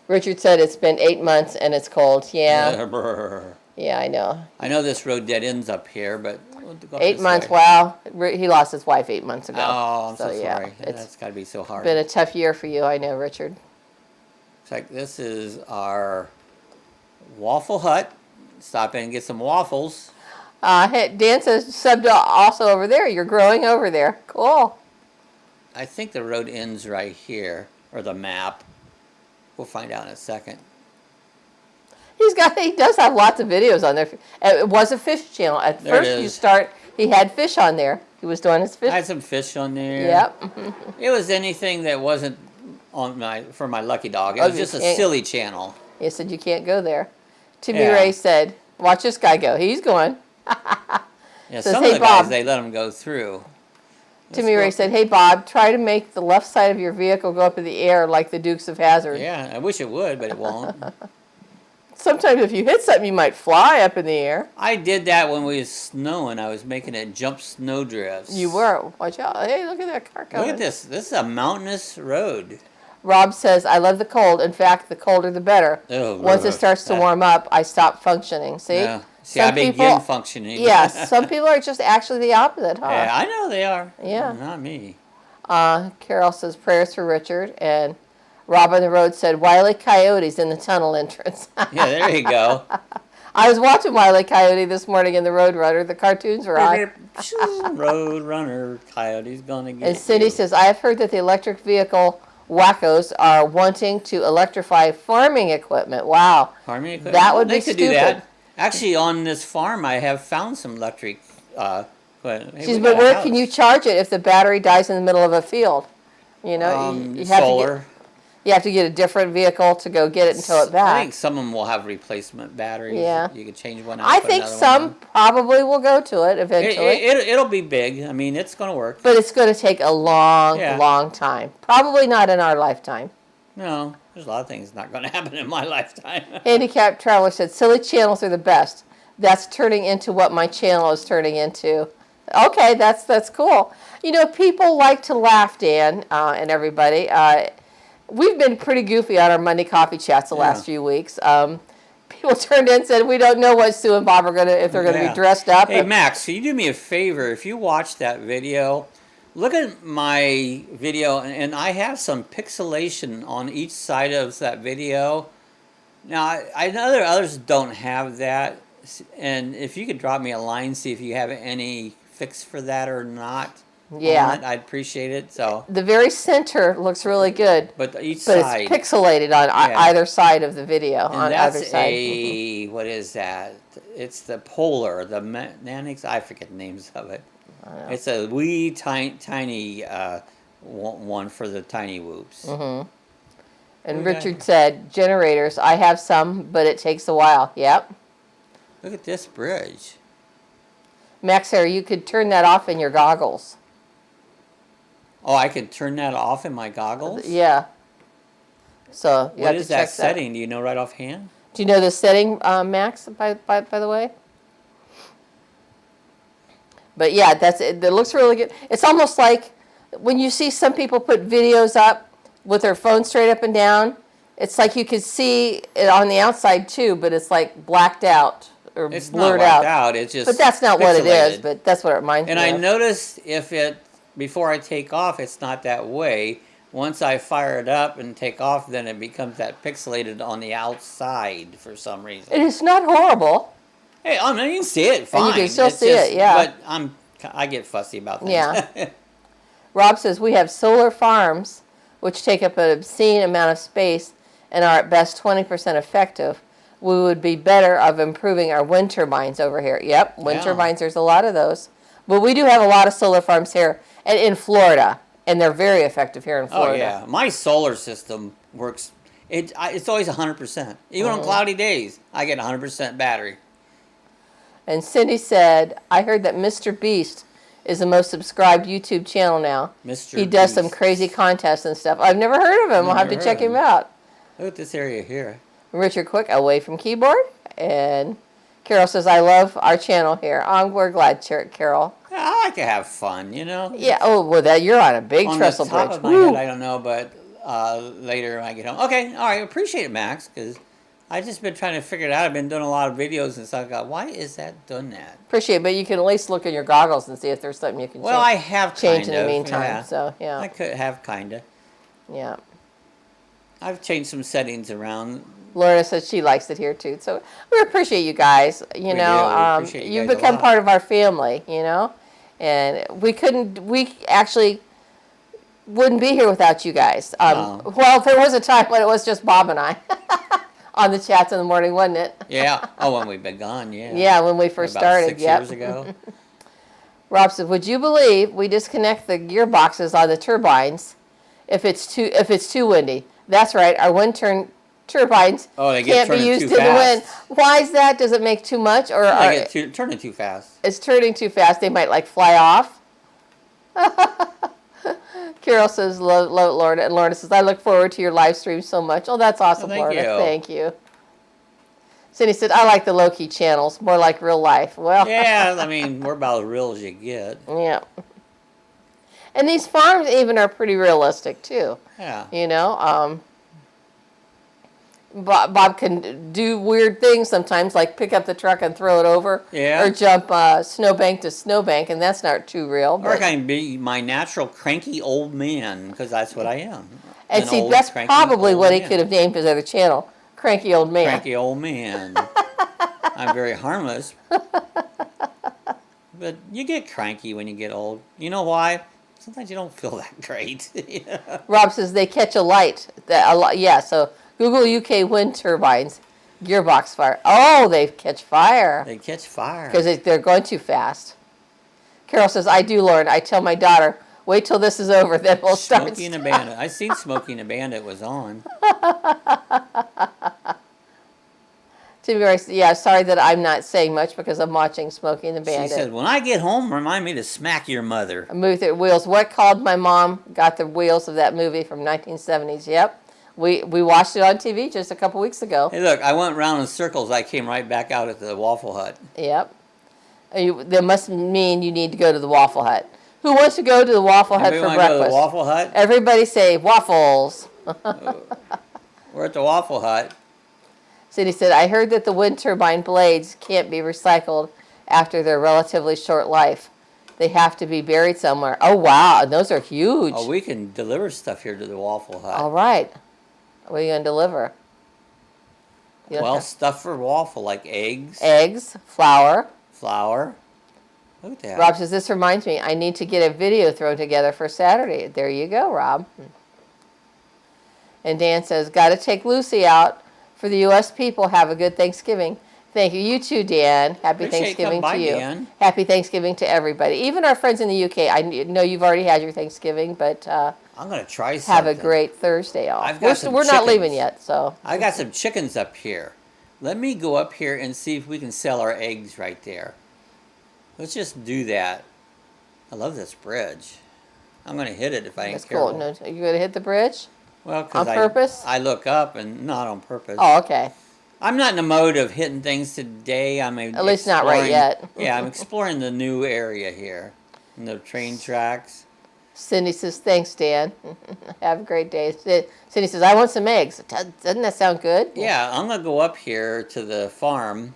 Richard said it's been 8 months and it's cold. Yeah, Brr. yeah, I know. I know this road dead ends up here, but we'll go up 8 this months. way. Wow, he lost his wife 8 months ago. Oh, I'm so yeah, sorry. it's That's got to be so hard. been a tough year for you. I know, Richard. Looks like this is our Waffle Hut. Stop in and get some waffles. Hey, Dan says subbed also over there. You're growing over there. Cool. I think the road ends right here, or the map. We'll find out in a second. He does have lots of videos on there. It was a fish channel. At There it first is. he had fish on there. He was doing his fish. I had some fish on there. Yep. It was anything that wasn't for my lucky dog. It Oh, was just a you can't- silly channel. He said you can't go there. Timmy Yeah. Ray said, watch this guy go. He's going. Yeah, Says, some "Hey, of the Bob." guys, they let them go through. Timmy Ray said, hey, Bob, try to make the left side of your vehicle go up in the air like the Dukes of Hazzard. Yeah, I wish it would, but it won't. Sometimes if you hit something, you might fly up in the air. I did that when we was snowing. I was making it jump snowdrifts. You were. Watch out. Hey, look at that car coming. Look at this. This is a mountainous road. Rob says, I love the cold. In fact, the colder the better. Oh, Once it starts to warm up, I stop functioning. See? Yeah. See, I Some begin people- functioning. Yes, some people are just actually the opposite, huh? Yeah, I know they are. Yeah. Not me. Carol says prayers for Richard, and Rob on the Road said, Wile E. Coyote's in the tunnel entrance. Yeah, there you go. I was watching Wile E. Coyote this morning in the Road Runner. The cartoons were on. Road runner, coyote's gonna get And Cindy you. says, I have heard that the electric vehicle wackos are wanting to electrify farming equipment. Wow. Farming equipment? That would They be could stupid. do that. Actually, on this farm, I have found some electric equipment. Hey, She says, we but got a where house. can you charge it if the battery dies in the middle of a field? You know, you have solar. to get, you have to get a different vehicle to go get it and tow it back. I think some of them will have replacement batteries. Yeah. You can change one out. I put think another some one on. probably will go to it eventually. It'll be big. I mean, it's going to work. But it's going to take a long, Yeah. long time. Probably not in our lifetime. No, there's a lot of things not going to happen in my lifetime. Handicapped Traveler said, silly channels are the best. That's turning into what my channel is turning into. Okay, that's cool. You know, people like to laugh, Dan, and everybody. We've been pretty goofy on our Monday coffee chats the last few weeks. People turned in and said, we don't know what Sue and Bob are going to, if they're going to be dressed up. Hey, Max, can you do me a favor? If you watch that video, look at my video, and I have some pixelation on each side of that video. Now, I know there others don't have that, and if you could drop me a line, see if you have any fix for that or not. Yeah. on it, I'd appreciate it. So, The very center looks really good. but each But side. it's pixelated on either side of the video. And on that's either side. what is that? It's the Polar, the Nanix, I forget the names of it. It's a wee tiny one for the tiny whoops. Mm-hmm. And Richard said, generators, I have some, but it takes a while. Yep. Look at this bridge. Max Harry, you could turn that off in your goggles. Oh, I could turn that off in my goggles? Yeah. So you What have is to check that setting? Do you know right offhand? Do you know the setting, Max, by the way? But yeah, it looks really good. It's almost like when you see some people put videos up with their phone straight up and down, it's like you could see it on the outside too, but it's like blacked out or It's blurred not out. blacked out. It's just But that's not what it is, pixelated. but that's what it reminds And me I of. noticed before I take off, it's not that way. Once I fire it up and take off, then it becomes that pixelated on the outside for some reason. It is not horrible. Hey, I mean, you can see it fine. And you can still It's see it, yeah. But I get fussy about things. Yeah. Rob says, we have solar farms, which take up an obscene amount of space and are at best 20% effective. We would be better of improving our wind turbines over here. Yep, wind turbines, there's a lot of those. But we do have a lot of solar farms here and in Florida, and they're very effective here in Florida. Oh, yeah. My solar system works. It's always 100%. Even on cloudy days, I get 100% battery. And Cindy said, I heard that Mr. Beast is the most subscribed YouTube channel now. Mr. He does Beast. some crazy contests and stuff. I've never heard of him. I'll have to Never check heard of him him. out. Look at this area here. Richard Quick, away from keyboard. And Carol says, I love our channel here. We're glad, Carol. Yeah, I like to have fun, you know? Yeah, oh, well, you're on a big On trestle the top bridge. of my Woo. head, I don't know, but later when I get home. Okay, all right, appreciate it, Max, because I've just been trying to figure it out. I've been doing a lot of videos and stuff. I got, why is that done that? Appreciate it, but you can at least look in your goggles and see if there's something you can Well, I have change kind in the of, meantime. yeah. So, yeah. I could have kind of. Yeah. I've changed some settings around. Lorna says she likes it here too. So we appreciate you guys. You We know, do. We appreciate you you've guys a become lot. part of our family, you know, and we actually wouldn't be here without you guys. No. Well, there was a time when it was just Bob and I on the chats in the morning, wasn't it? Yeah. Oh, when we've been gone, yeah. Yeah, when we first About started. 6 Yep. years ago. Rob said, "Would you believe we disconnect the gearboxes on the turbines if it's too windy?" That's right. Our wind turbines Oh, they get can't be turning used too in the wind. fast. Why is that? Does it make too much, or They get turning too fast. it's turning too fast? They might like fly off. Carol says, "Love Lorna," and Lorna says, "I look forward to your live stream so much." Oh, that's awesome, thank Lorna. you. Thank you. Cindy said, "I like the low-key channels, more like real life." Well, Yeah, I mean, we're about as real as you get. yeah. And these farms even are pretty realistic too. Yeah. You know, Bob can do weird things sometimes, like pick up the truck and throw it over, Yeah. or jump snowbank to snowbank, and that's not too real. Or I But, can be my natural cranky old man, because that's what I am. And An see, old, that's cranky probably old what he man. could have named his other channel, Cranky Old Man. Cranky old man. I'm very harmless. But you get cranky when you get old. You know why? Sometimes you don't feel that great. Rob says they catch a light. Yeah, so Google UK wind turbines, gearbox fire. Oh, they catch fire. They catch fire. Because they're going too fast. Carol says, I do, Lauren. I tell my daughter, wait till this is over, then we'll start. Smokey and the Bandit. I seen Smokey and the Bandit was on. To be honest, yeah, sorry that I'm not saying much because I'm watching Smokey and the Bandit. She said, when I get home, remind me to smack your mother. A movie with wheels. What called my mom got the wheels of that movie from 1970s. Yep. We watched it on TV just a couple weeks ago. Hey, look, I went around in circles. I came right back out at the Waffle Hut. Yep. That must mean you need to go to the Waffle Hut. Who wants to go to the Waffle Hut for breakfast? Go to the Waffle Hut? Everybody say waffles. We're at the Waffle Hut. Cindy said, I heard that the wind turbine blades can't be recycled after their relatively short life. They have to be buried somewhere. Oh, wow. And those are huge. Oh, we can deliver stuff here to the Waffle Hut. All right. What are you going to deliver? Well, stuff for waffle, like eggs. Eggs, flour. Flour. Look at that. Rob says, this reminds me, I need to get a video thrown together for Saturday. There you go, Rob. And Dan says, got to take Lucy out. For the U.S. people, have a good Thanksgiving. Thank you. You too, Dan. Happy Thanksgiving to you. Dan. Happy Thanksgiving to everybody. Even our friends in the UK. I know you've already had your Thanksgiving, but I'm going to try something. have a great Thursday off. We're not leaving yet, so. I got some chickens up here. Let me go up here and see if we can sell our eggs right there. Let's just do that. I love this bridge. I'm going to hit it if I ain't careful. That's cool. No, you're going to hit the bridge? Well, because on purpose? I look up and not on purpose. Oh, okay. I'm not in the mode of hitting things today. At least not right yet. Yeah, I'm exploring the new area here. And the train tracks. Cindy says, thanks, Dan. Have a great day. Cindy says, I want some eggs. Doesn't that sound good? Yeah, I'm going to go up here to the farm,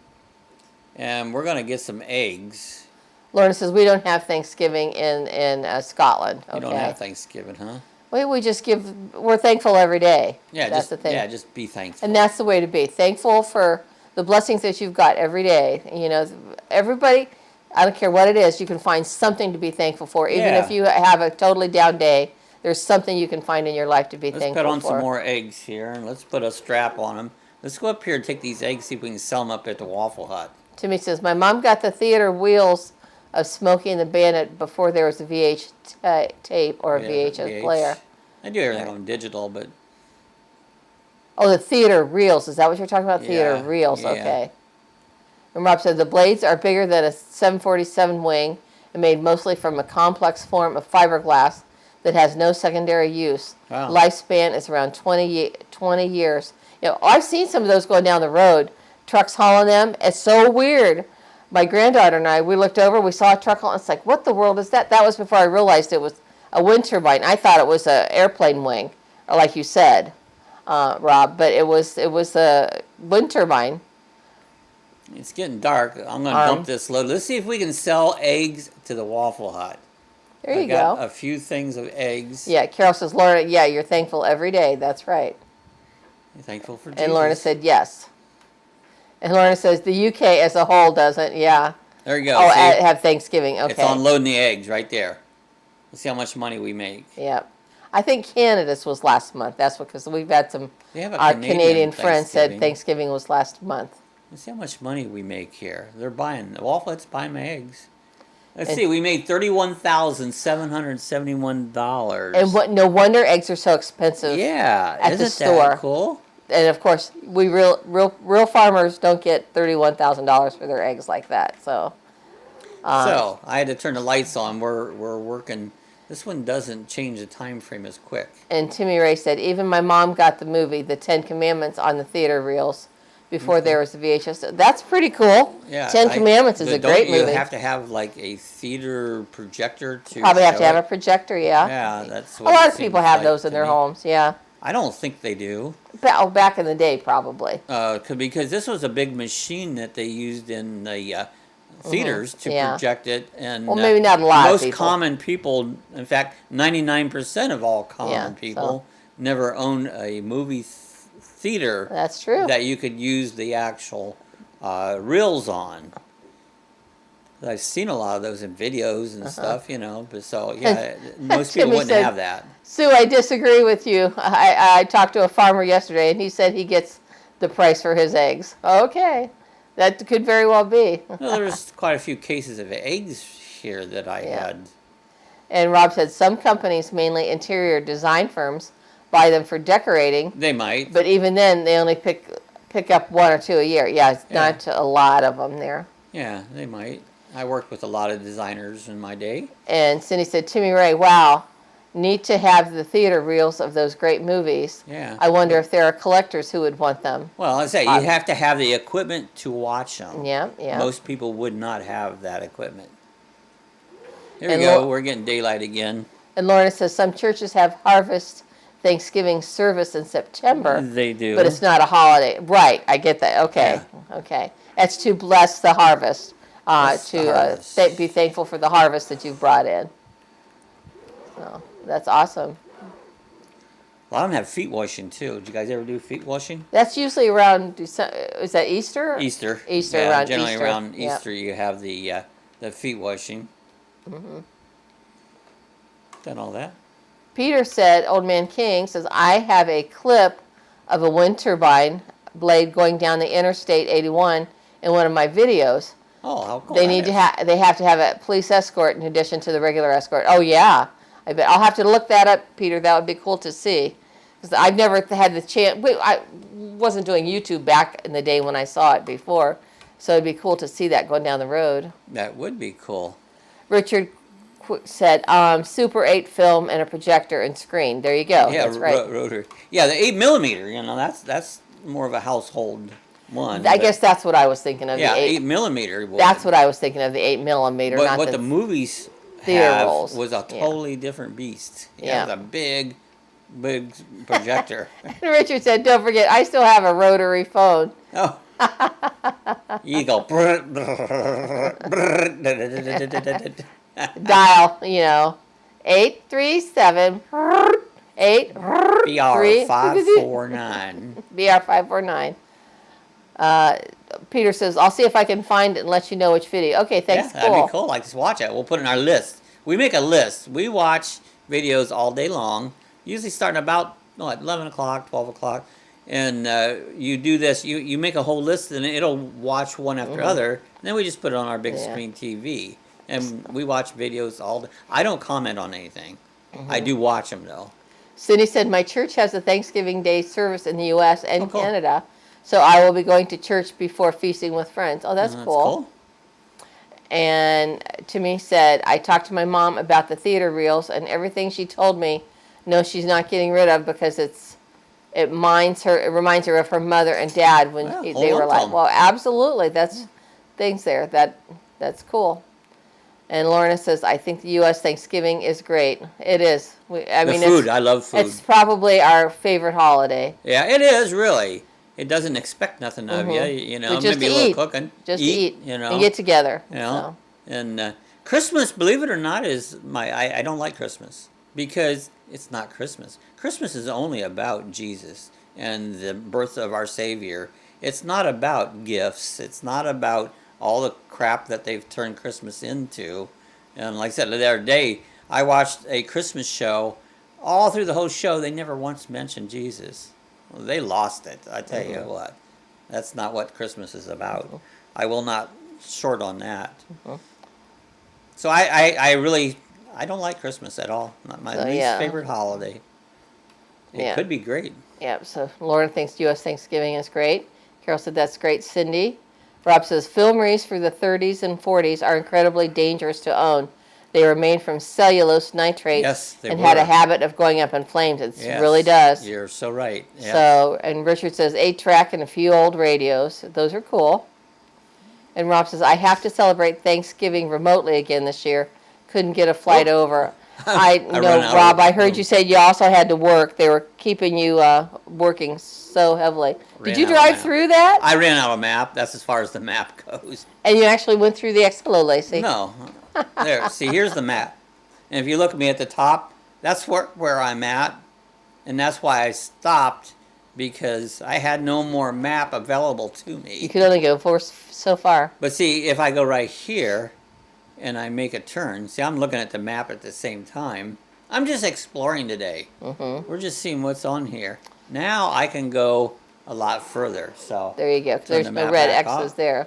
and we're going to get some eggs. Lorna says, we don't have Thanksgiving in Scotland. Okay. You don't have Thanksgiving, huh? We just we're thankful every day. Yeah, that's the thing. Yeah, just be thankful. And that's the way to be. Thankful for the blessings that you've got every day. You know, everybody, I don't care what it is, you can find something to be thankful for. Even if you have a totally down day, there's something you can find in your life to be thankful for. Let's put on some more eggs here, and let's put a strap on them. Let's go up here and take these eggs, see if we can sell them up at the Waffle Hut. Timmy says, my mom got the theater wheels of Smokey and the Bandit before there was a VH tape or a VHS player. I do everything on digital, but... Oh, the theater reels. Is that what you're talking about? Theater reels, okay. And Rob said, the blades are bigger than a 747 wing and made mostly from a complex form of fiberglass that has no secondary use. Wow. Lifespan is around 20 years. You know, I've seen some of those going down the road, trucks hauling them. It's so weird. My granddaughter and I, we looked over, we saw a truck hauling. It's like, what the world is that? That was before I realized it was a wind turbine. I thought it was an airplane wing, or like you said, Rob, but it was a wind turbine. It's getting dark. I'm going to dump this load. Let's see if we can sell eggs to the Waffle Hut. There you go. I got a few things of eggs. Yeah, Carol says, Lorna, yeah, you're thankful every day. That's right. You're thankful for Jesus. And Lorna said, yes. And Lorna says, the UK as a whole doesn't, yeah. There you go. Oh, have Thanksgiving, okay. It's unloading the eggs right there. Let's see how much money we make. Yep. I think Canada's was last month. That's because we've had some, our Canadian friends said Thanksgiving was last month. Let's see how much money we make here. They're buying, the Waffle Hut's buying my eggs. Let's see, we made $31,771. And no wonder eggs are so expensive at the store. That cool? And of course, we real farmers don't get $31,000 for their eggs like that. So I had to turn the lights on. We're working. This one doesn't change the time frame as quick. And Timmy Ray said, even my mom got the movie, The 10 Commandments, on the theater reels before there was the VHS. That's pretty cool. Yeah, 10 Commandments is a great movie. You have to have like a theater projector to probably have to have a projector, yeah. Yeah, that's what a lot of people have those in their homes, yeah. I don't think they do. Back in the day, probably. Because this was a big machine that they used in the theaters to project it. And maybe not a lot of most people. common people, in fact, 99% of all common people never owned a movie theater That's true. that you could use the actual reels on. I've seen a lot of those in videos and stuff, you know. But so yeah, most people Timmy wouldn't said, have that. Sue, I disagree with you. I talked to a farmer yesterday, and he said he gets the price for his eggs. Okay, that could very well be. Well, there's quite a few cases of eggs here that I had. And Rob said some companies, mainly interior design firms, buy them for decorating. They might. But even then, they only pick up 1 or 2 a year. Yeah, it's not a lot of them there. Yeah, they might. I worked with a lot of designers in my day. And Cindy said, Timmy Ray, wow, neat to have the theater reels of those great movies. Yeah. I wonder if there are collectors who would want them. Well, I say you have to have the equipment to watch them. Yeah, yeah. Most people would not have that equipment. Here we go. We're getting daylight again. And Lorna says some churches have harvest Thanksgiving service in September. They do. But it's not a holiday. Right, I get that. Okay, okay. That's to bless the harvest. Be thankful for the harvest that you've brought in. So that's awesome. A lot of them have feet washing too. Did you guys ever do feet washing? That's usually around December. Is that Easter? Easter. Easter, yeah, around generally Easter. around Easter you have the feet washing. Mm-hmm. Done all that. Peter said, Old Man King says, I have a clip of a wind turbine blade going down the Interstate 81 in one of my videos. Oh, how cool! They have to have a police escort in addition to the regular escort. Oh yeah, I bet I'll have to look that up, Peter. That would be cool to see, because I've never had the chance. I wasn't doing YouTube back in the day when I saw it before, so it'd be cool to see that going down the road. That would be cool. Richard said, Super 8 film and a projector and screen. There you go. Yeah, that's right. Rotor. Yeah, the 8mm. You know, that's more of a household one. I guess that's what I was thinking of. Yeah, the 8mm. That's what I was thinking of, the 8mm. But not what the movies theater have rolls. was a totally different beast. Yeah. It was a big projector. Richard said, don't forget, I still have a rotary phone. Oh. You go. Dial, 837 8 BR549. BR549. Peter says, I'll see if I can find it and let you know which video. Okay, thanks. Yeah, that'd be cool. Like, just watch it. We'll put it in our list. We make a list. We watch videos all day long, usually starting about 11 o'clock, 12 o'clock. And you do this. You make a whole list, and it'll watch one after other. And then we just put it on our big screen TV. And we watch videos all day. I don't comment on anything. I do watch them, though. Cindy said, my church has a Thanksgiving Day service in the U.S. and cool. Canada. So I will be going to church before feasting with friends. Oh, that's cool. And Timmy said, I talked to my mom about the theater reels, and everything she told me, no, she's not getting rid of, because it reminds her of her mother and dad when they were like, well, absolutely, that's things there. That's cool. And Lorna says, I think the U.S. Thanksgiving is great. It is. I love food. It's probably our favorite holiday. Yeah, it is, really. It doesn't expect nothing of you, just maybe a little cooking. Just eat, and get together. And Christmas, believe it or not, is I don't like Christmas, because it's not Christmas. Christmas is only about Jesus and the birth of our Savior. It's not about gifts. It's not about all the crap that they've turned Christmas into. And like I said the other day, I watched a Christmas show. All through the whole show, they never once mentioned Jesus. Well, they lost it, I tell you what. That's not what Christmas is about. I will not short on that. So I don't like Christmas at all. Not my least favorite holiday. It could be great. Yeah, so Lauren thinks U.S. Thanksgiving is great. Carol said that's great. Cindy. Rob says, film reels for the 30s and 40s are incredibly dangerous to own. They were made from cellulose nitrate and had a habit of going up in flames. It really does. You're so right. Yeah. So, and Richard says 8-track and a few old radios. Those are cool. And Rob says, I have to celebrate Thanksgiving remotely again this year. Couldn't get a flight over. I know, Rob, I heard you say you also had to work. They were keeping you working so heavily. Did you drive through that? I ran out of map. That's as far as the map goes. And you actually went through the Hello, Lacey. No. There. See, here's the map. And if you look at me at the top, that's where I'm at. And that's why I stopped, because I had no more map available to me. You could only go so far. But see, if I go right here and I make a turn, see, I'm looking at the map at the same time. I'm just exploring today. Mm-hmm. We're just seeing what's on here. Now I can go a lot further. So there you go. turn There's the no map red back X's off. there.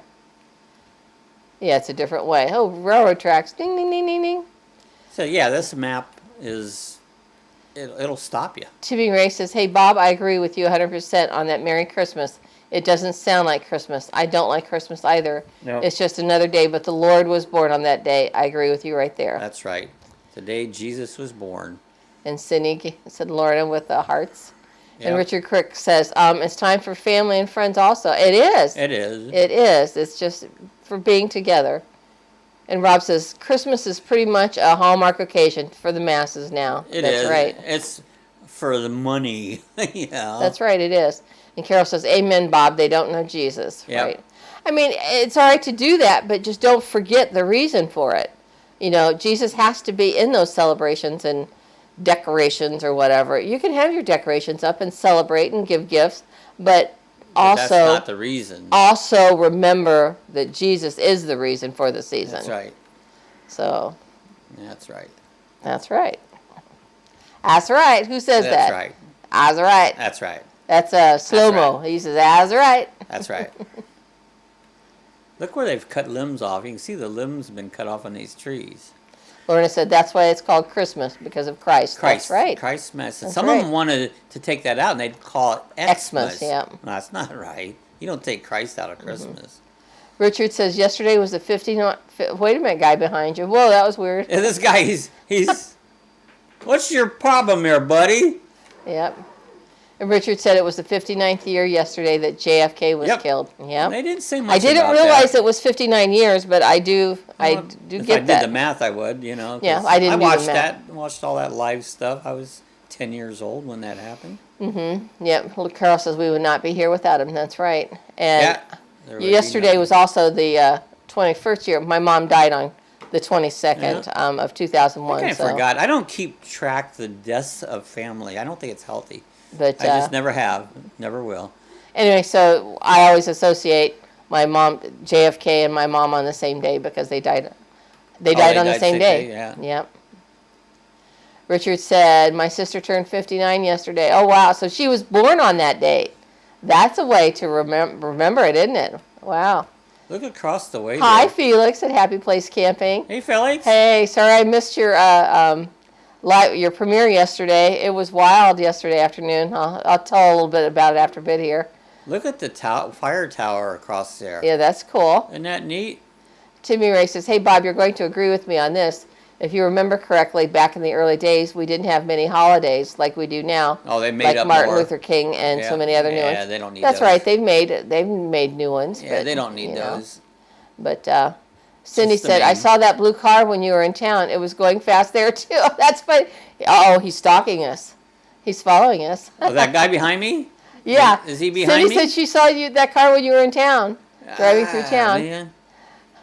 Yeah, it's a different way. Oh, railroad tracks. Ding, ding, ding, ding, ding. So yeah, this map is, it'll stop you. Tipping Ray says, hey, Bob, I agree with you 100% on that Merry Christmas. It doesn't sound like Christmas. I don't like Christmas either. Nope. It's just another day, but the Lord was born on that day. I agree with you right there. That's right. The day Jesus was born. And Cindy said, Lorna with the hearts. Yep. And Richard Crick says, it's time for family and friends also. It is. It is. It is. It's just for being together. And Rob says, Christmas is pretty much a Hallmark occasion for the masses now. It That's is. right. It's for the money. Yeah. That's right, it is. And Carol says, amen, Bob, they don't know Jesus. Yep. Right. I mean, it's all right to do that, but just don't forget the reason for it. You know, Jesus has to be in those celebrations and decorations or whatever. You can have your decorations up and celebrate and give gifts, but also that's not the reason. Also remember that Jesus is the reason for the season. That's right. So. That's right. That's right. That's right. Who says that? That's right. That's right. That's right. That's slow-mo. right. He says, that's right. That's right. Look where they've cut limbs off. You can see the limbs have been cut off on these trees. Lorna said, that's why it's called Christmas, because of Christ. Christ. That's right. Christmas. That's Some right. of them wanted to take that out, and they'd call it Xmas, Xmas. yeah. No, that's not right. You don't take Christ out of Christmas. Richard says, yesterday was the 59... Wait a minute, guy behind you. Whoa, that was weird. And this guy, he's what's your problem here, buddy? Yep. And Richard said it was the 59th year yesterday that JFK was Yep. killed. Yep. They didn't say much I didn't about realize that. it was 59 years, but I do If get I that. did the math, I would, you know. 'cause Yeah, I didn't do the watched math. watched all that live stuff. I was 10 years old when that happened. Mm-hmm. Yep. Well, Carol says we would not be here without him. That's right. And Yeah. There would be yesterday nothing. was also the 21st year. My mom died on the 22nd of 2001. I kind of so. forgot. I don't keep track the deaths of family. I don't think it's healthy. But I just never have. Never will. anyway, so I always associate my mom, JFK, and my mom on the same day because they died. They died on the same day. Yeah. Yep. Richard said, my sister turned 59 yesterday. Oh, wow. So she was born on that date. That's a way to remember it, isn't it? Wow. Look across the way Hi, there. Felix at Happy Place Camping. Hey, Felix. Hey, sorry I missed your premiere yesterday. It was wild yesterday afternoon. I'll tell a little bit about it after a bit here. Look at the fire tower across there. Yeah, that's cool. Isn't that neat? Timmy Ray says, hey, Bob, you're going to agree with me on this. If you remember correctly, back in the early days, we didn't have many holidays like we do now. Oh, they made like up Martin more. Luther King and so many other new ones. Yeah, they don't need That's those. right. They've made new ones. Yeah, but, they don't need you know. those. But Cindy Just the said, I name. saw that blue car when you were in town. It was going fast there, too. That's funny. Oh, he's stalking us. He's following us. Oh, that guy behind me? Yeah. Is he behind Cindy me? said she saw that car when you were in town, driving through town. Man.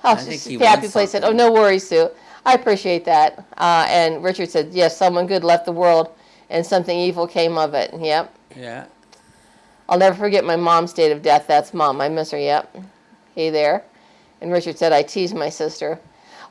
Oh, I think he Happy wants Place said, oh, something. no worries, Sue. I appreciate that. And Richard said, yes, someone good left the world and something evil came of it. Yep. Yeah. I'll never forget my mom's date of death. That's Mom. I miss her. Yep. Hey there. And Richard said, I teased my sister.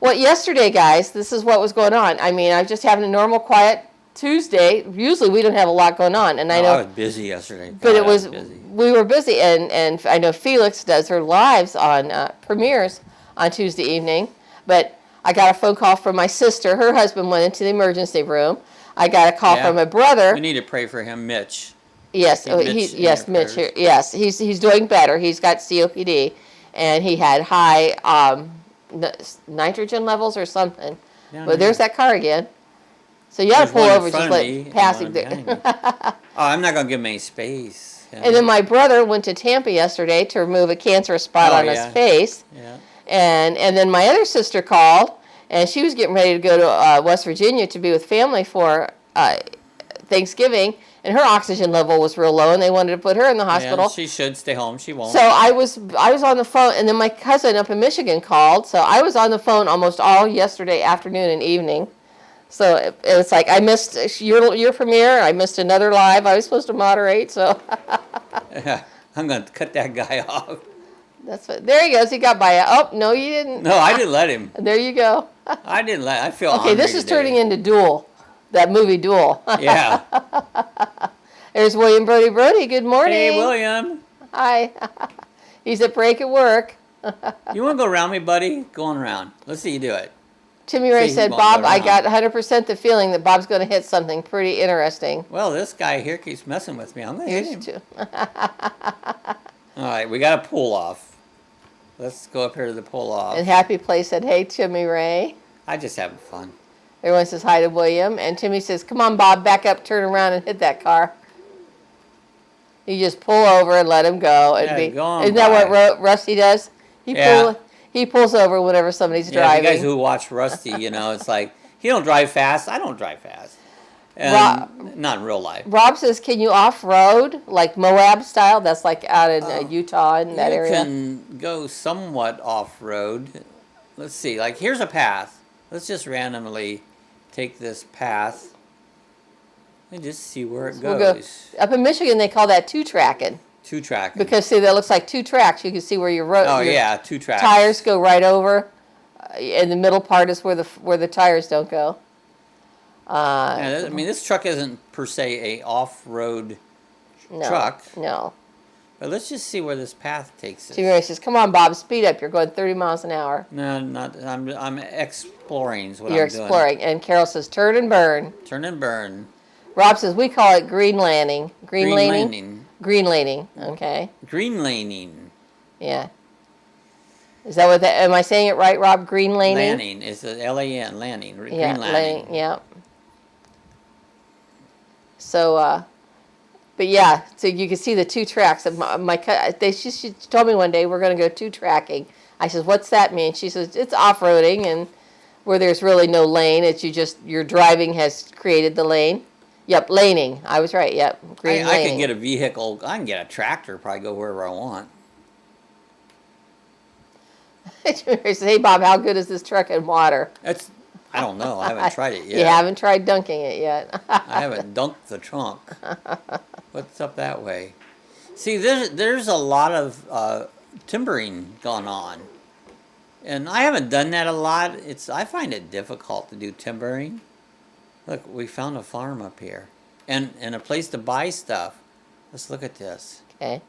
Well, yesterday, guys, this is what was going on. I mean, I was just having a normal, quiet Tuesday. Usually we don't have a lot going on. And I know, I was busy yesterday. but God, it I was, busy. we were busy. And I know Felix does her lives on premieres on Tuesday evening. But I got a phone call from my sister. Her husband went into the emergency room. I got a call Yeah. from my brother. We need to pray for him, Mitch. Yes, Keep oh, Mitch in yes, your Mitch. prayers. Yes, he's doing better. He's got COPD, and he had high nitrogen levels or something. Down But there's here. that car again. So you got There's to pull one in over, just front of let me it and pass one him there. behind me. Oh, I'm not going to give him any space. Yeah. And then my brother went to Tampa yesterday to remove a cancerous spot Oh, on yeah. his face. Yeah. And then my other sister called, and she was getting ready to go to West Virginia to be with family for Thanksgiving, and her oxygen level was real low, and they wanted to put her in the hospital. Yeah, she should stay home. She won't. So I was on the phone, and then my cousin up in Michigan called. So I was on the phone almost all yesterday afternoon and evening. So it's like I missed your premiere. I missed another live. I was supposed to moderate, so I'm going to cut that guy off. that's what. There he goes. He got by. Oh no, you didn't. No, I didn't let him. There you go. I didn't let. I feel Okay, this is today. turning into Duel, that movie Duel. Yeah. There's William Brody. Brody, good morning. Hey, William. Hi. He's at break at work. You want to go around me, buddy? Go on around. Let's see you do it. Timmy Ray See, said, he won't Bob, go I around. got 100% the feeling that Bob's going to hit something pretty interesting. Well, this guy here keeps messing with me. I'm going to hit him. Too. All right, we got a pull off. Let's go up here to the pull off. And Happy Place said, hey, Timmy Ray. I just having fun. Everyone says hi to William. And Timmy says, come on, Bob, back up, turn around, and hit that car. You just pull over and let him go. And Yeah, go on isn't that by. what Rusty does? Yeah. He pulls over whenever somebody's Yeah, driving. you guys who watch Rusty, you know, it's like, he don't drive fast. I don't drive fast. And not in real life. Rob says, can you off-road, like Moab style? That's like out in Utah in that area. You can go somewhat off-road. Let's see, like here's a path. Let's just randomly take this path and just see where it We'll goes. go. Up in Michigan, they call that two-tracking. Two-track. Because, see, that looks like two tracks. You can see where your Oh, yeah, two tracks. tires go right over. And the middle part is where the tires don't go. Yeah, I mean, this truck isn't per se a off-road truck. No. But let's just see where this path takes us. Timmy Ray says, come on, Bob, speed up. You're going 30 miles an hour. No, not. I'm exploring is what You're I'm doing. exploring. And Carol says, turn and burn. Turn and burn. Rob says, we call it green landing. Green laning? laning. Green laning. Okay. Green laning. Yeah. Is that what that, am I saying it right, Rob? Green laning? Lanning is the L-A-N, landing. Green Yeah, landing. yeah. So, but yeah, so you can see the two tracks. She told me one day we're going to go two tracking. I said, what's that mean? She says, it's off-roading, and where there's really no lane, it's your driving has created the lane. Yep, laning. I was right, yep. Green I laning. can get a vehicle, I can get a tractor, probably go wherever I want. She says, hey, Bob, how good is this truck in water? I don't know, I haven't tried it yet. You haven't tried dunking it yet. I haven't dunked the trunk. What's up that way? See, there's a lot of timbering going on. And I haven't done that a lot. I find it difficult to do timbering. Look, we found a farm up here. And a place to buy stuff. Let's look at this. Okay.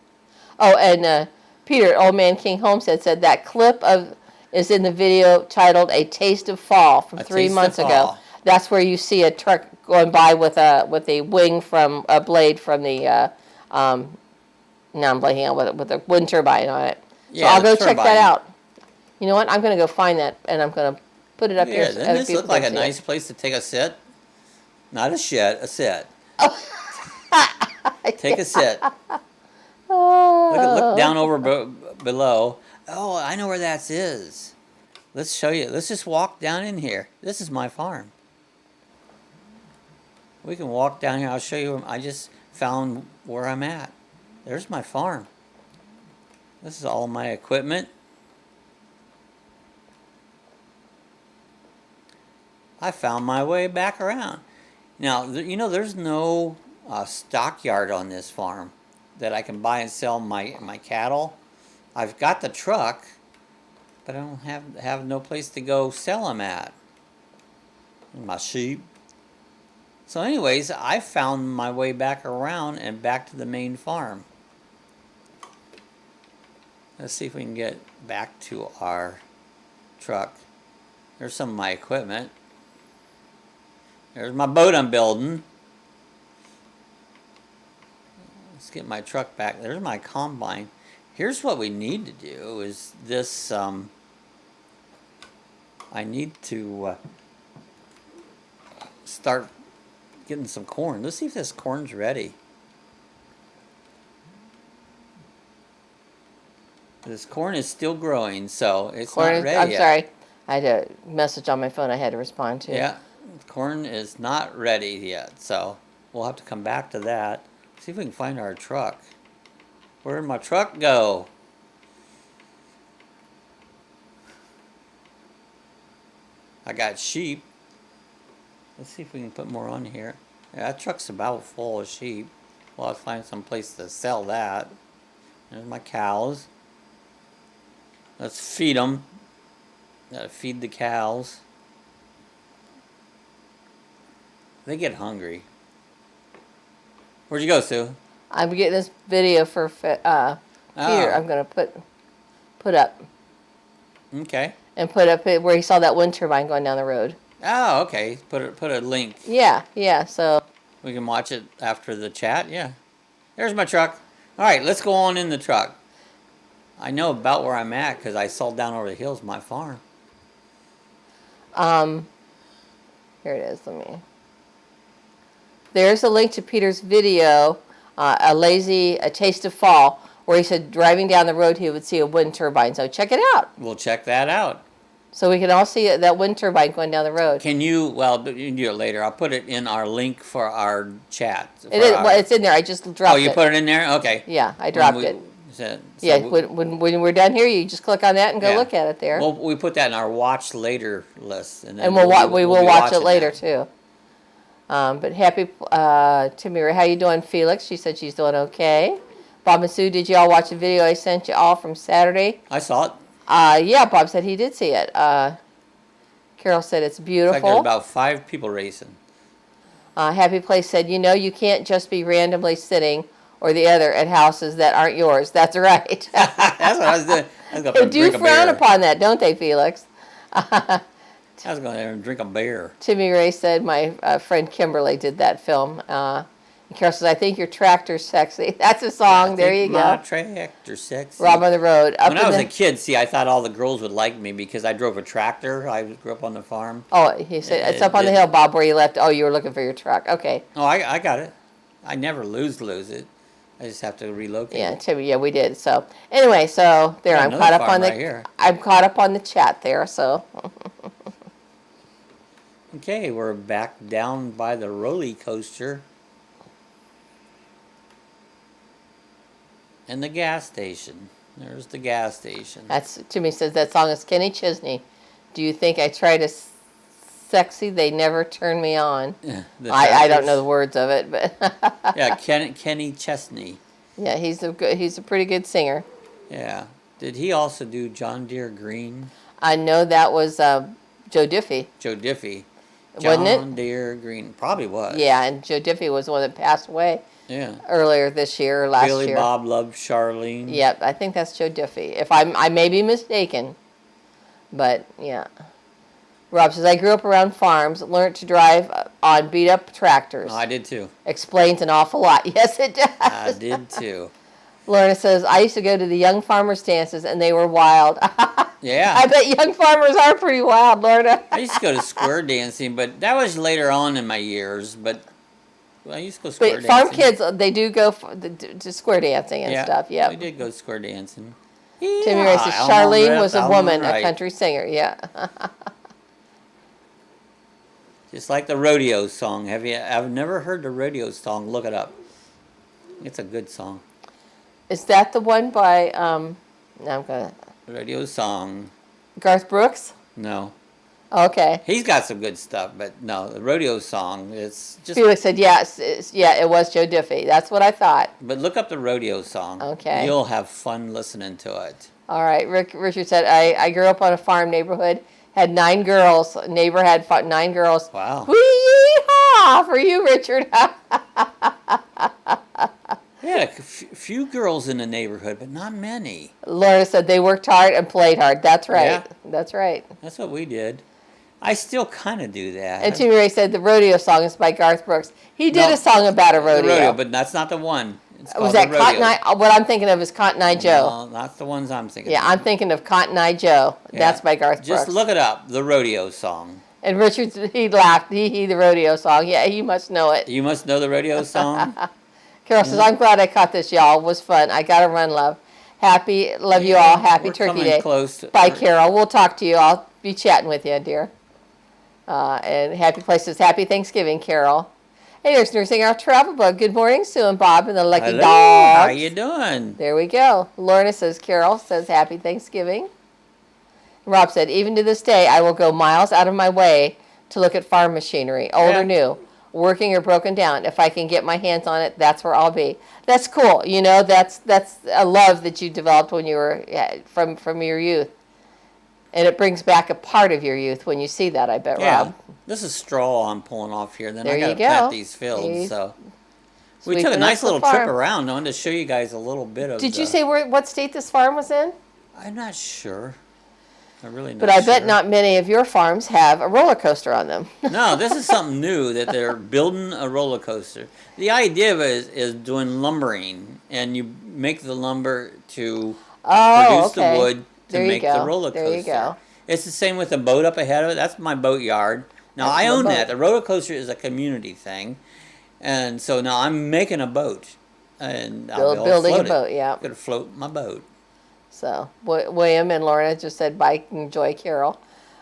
Oh, and Peter, Old Man King Homestead, said that clip is in the video titled "A Taste of Fall" from 3 months ago. That's where you see a truck going by with a wing from a blade from the now I'm blanking out with a wind turbine on it. So Yeah, I'll go check turbine. that out. You know what? I'm going to go find that and I'm going to put it up here. Yeah, doesn't this look like a nice place to take a sit? Not a shit, a sit. Take a sit. Look down over below. Oh, I know where that is. Let's show you. Let's just walk down in here. This is my farm. We can walk down here. I'll show you. I just found where I'm at. There's my farm. This is all my equipment. I found my way back around. Now, you know, there's no stockyard on this farm that I can buy and sell my cattle. I've got the truck, but I don't have no place to go sell them at. And my sheep. So anyways, I found my way back around and back to the main farm. Let's see if we can get back to our truck. There's some of my equipment. There's my boat I'm building. Let's get my truck back. There's my combine. Here's what we need to do is this, I need to start getting some corn. Let's see if this corn's ready. This corn is still growing, so it's not ready I'm yet. sorry. I had a message on my phone I had to respond to. Yeah, corn is not ready yet, so we'll have to come back to that. See if we can find our truck. Where'd my truck go? I got sheep. Let's see if we can put more on here. Yeah, that truck's about full of sheep. Well, I'll find some place to sell that. There's my cows. Let's feed them. Gotta feed the cows. They get hungry. Where'd you go, Sue? I'm getting this video for Peter. I'm gonna put up. Okay. And put up where he saw that wind turbine going down the road. Oh, okay. Put a link. Yeah. So We can watch it after the chat. Yeah. There's my truck. All right, let's go on in the truck. I know about where I'm at because I saw down over the hills my farm. here it is. There's a link to Peter's video, a taste of fall, where he said driving down the road he would see a wind turbine. So check it out. We'll check that out. So we can all see that wind turbine going down the road. Can you? Well, you can do it later. I'll put it in our link for our chat. Well, it's in there. I just dropped it. Oh, you put it in there? Okay. Yeah, I dropped it. When we're done here, you just click on that and go look at it there. Well, we put that in our watch later list, and then and we will watch it later too. But happy, Tamira, how you doing, Felix? She said she's doing okay. Bob and Sue, did you all watch the video I sent you all from Saturday? I saw it. Yeah, Bob said he did see it. Carol said it's beautiful. In fact, there's about 5 people racing. Happy Place said, you can't just be randomly sitting or the other at houses that aren't yours. That's right. That's what I was doing. They do frown upon that, don't they, Felix? I was going there and drink a beer. Timmy Ray said my friend Kimberly did that film. And Carol says, I think your tractor's sexy. That's a song. There you go. My tractor's sexy. Rob on the road. When I was a kid, I thought all the girls would like me because I drove a tractor. I grew up on the farm. Oh, he said, it's up on the hill, Bob, where you left. Oh, you were looking for your truck. Okay. Oh, I got it. I never lose it. I just have to relocate. Yeah, Timmy. Yeah, we did. So anyway, so there, I'm caught up on I'm caught up on the chat there. So. Okay, we're back down by the roller coaster. And the gas station. There's the gas station. That's Timmy says that song is Kenny Chesney. Do you think I try to sexy? They never turn me on. I don't know the words of it, but yeah, Kenny Chesney. Yeah, he's a pretty good singer. Yeah. Did he also do John Deere Green? I know that was Joe Diffie. Joe Diffie. Wasn't it? John Deere Green. Probably was. Yeah, and Joe Diffie was the one that passed away. Yeah. Earlier this year or last year. Billy Bob loved Charlene. Yep, I think that's Joe Diffie. I may be mistaken, but yeah. Rob says I grew up around farms, learned to drive on beat up tractors. Oh, I did too. Explains an awful lot. Yes, it does. I did too. Lorna says I used to go to the young farmers dances and they were wild. Yeah. I bet young farmers are pretty wild, Lorna. I used to go to square dancing, but that was later on in my years. But I used to go square dancing. Farm kids, they do go to square dancing and stuff. Yeah, we did go square dancing. Timmy Ray says Charlene was a woman, a country singer. Yeah. Just like the rodeo song. I've never heard the rodeo song. Look it up. It's a good song. Is that the one by no, I'm gonna rodeo song? Garth Brooks? No. Okay. He's got some good stuff, but no, the rodeo song. It's just. Felix said yes. It was Joe Diffie. That's what I thought. But look up the rodeo song. Okay. You'll have fun listening to it. All right. Richard said I grew up on a farm neighborhood. Had 9 girls. Neighbor had 9 girls. Wow. Wee-haw for you, Richard. We had a few girls in the neighborhood, but not many. Laura said they worked hard and played hard. That's right. Yeah. That's right. That's what we did. I still kind of do that. And Timmy Ray said the rodeo song is by Garth Brooks. He did a song about a rodeo. But that's not the one. Was that Cotton Eye? What I'm thinking of is Cotton Eye Joe. No, not the ones I'm thinking of. Yeah, I'm thinking of Cotton Eye Joe. Yeah. That's by Garth Brooks. Just look it up, the rodeo song. And Richard, he laughed. He the rodeo song. Yeah, you must know it. You must know the rodeo song? Carol says, I'm glad I caught this, y'all. It was fun. I got to run, love. Love you all. Happy Turkey Day. Close. Bye, Carol. We'll talk to you. I'll be chatting with you, dear. And Happy Places. Happy Thanksgiving, Carol. Hey, there's Nursing Our Travel Bug. Good morning, Sue and Bob and the Lucky Dogs. How you doing? There we go. Lorna says, Carol says, Happy Thanksgiving. Rob said, even to this day, I will go miles out of my way to look at farm machinery, old or new, working or broken down. If I can get my hands on it, that's where I'll be. That's cool. You know, that's a love that you developed when you were from your youth. And it brings back a part of your youth when you see that, I bet, Rob. This is straw I'm pulling off here. Then there I got to plant these fields. So we took a nice little trip around. I wanted to show you guys a little bit of. Did you say what state this farm was in? I'm not sure. I'm really not But I bet not many of your farms have a roller coaster on them. No, this is something new that they're building a roller coaster. The idea of it is doing lumbering, and you make the lumber to produce the wood to make the roller coaster. There you go. It's the same with the boat up ahead of it. That's my boat yard. Now, I own that. The roller coaster is a community thing. And so now I'm making a boat. And building a boat, yeah. I'm going to float my boat. So, William and Lorna just said bye, enjoy Carol.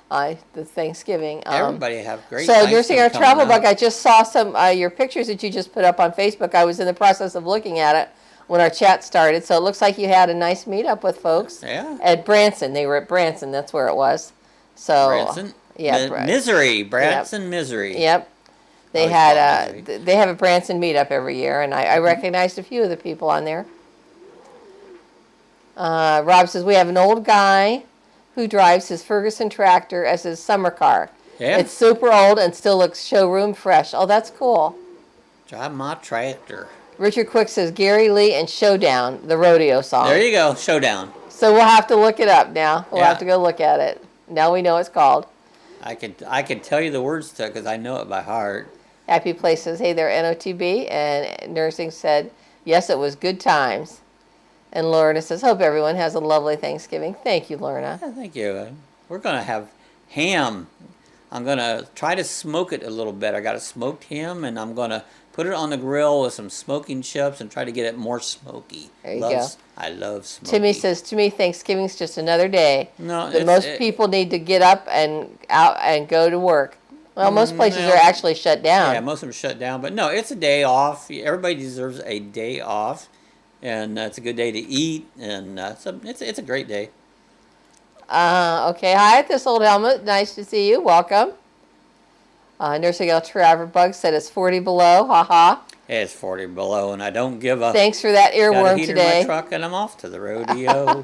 The Thanksgiving. Everybody have great So, Nursing Our Travel Bug, I just saw some your pictures that you just put up on Facebook. I was in the process of looking at it when our chat started. So, it looks like you had a nice meetup with folks. Yeah. At Branson. They were at Branson. That's where it was. So, Branson? Yeah. Misery. Branson, Misery. Yep. They they have a Branson meetup every year, and I recognized a few of the people on there. Rob says, we have an old guy who drives his Ferguson tractor as his summer car. Yeah. It's super old and still looks showroom fresh. Oh, that's cool. Drive my tractor. Richard Quick says, Gary Lee and Showdown, the rodeo song. There you go, Showdown. So we'll have to look it up now. We'll have to go look at it. Now we know what it's called. I could tell you the words to it because I know it by heart. Happy Place says, hey there, NOTB. And Nursing said, yes, it was good times. And Lorna says, hope everyone has a lovely Thanksgiving. Thank you, Lorna. Yeah, thank you. We're going to have ham. I'm going to try to smoke it a little bit. I got a smoked ham, and I'm going to put it on the grill with some smoking chips and try to get it more smoky. There you go. I love smoky. Timmy says, to me, Thanksgiving's just another day. No, most people need to get up and out and go to work. Well, most places are actually shut down. Yeah, most of them are shut down. But no, it's a day off. Everybody deserves a day off. And it's a good day to eat, and it's a great day. Okay, hi, this old helmet. Nice to see you. Welcome. Nursing Al Traver Bug said it's 40 below. Ha. It's 40 below, and I don't give a. Thanks for that earworm got a heater today. In my truck, and I'm off to the rodeo.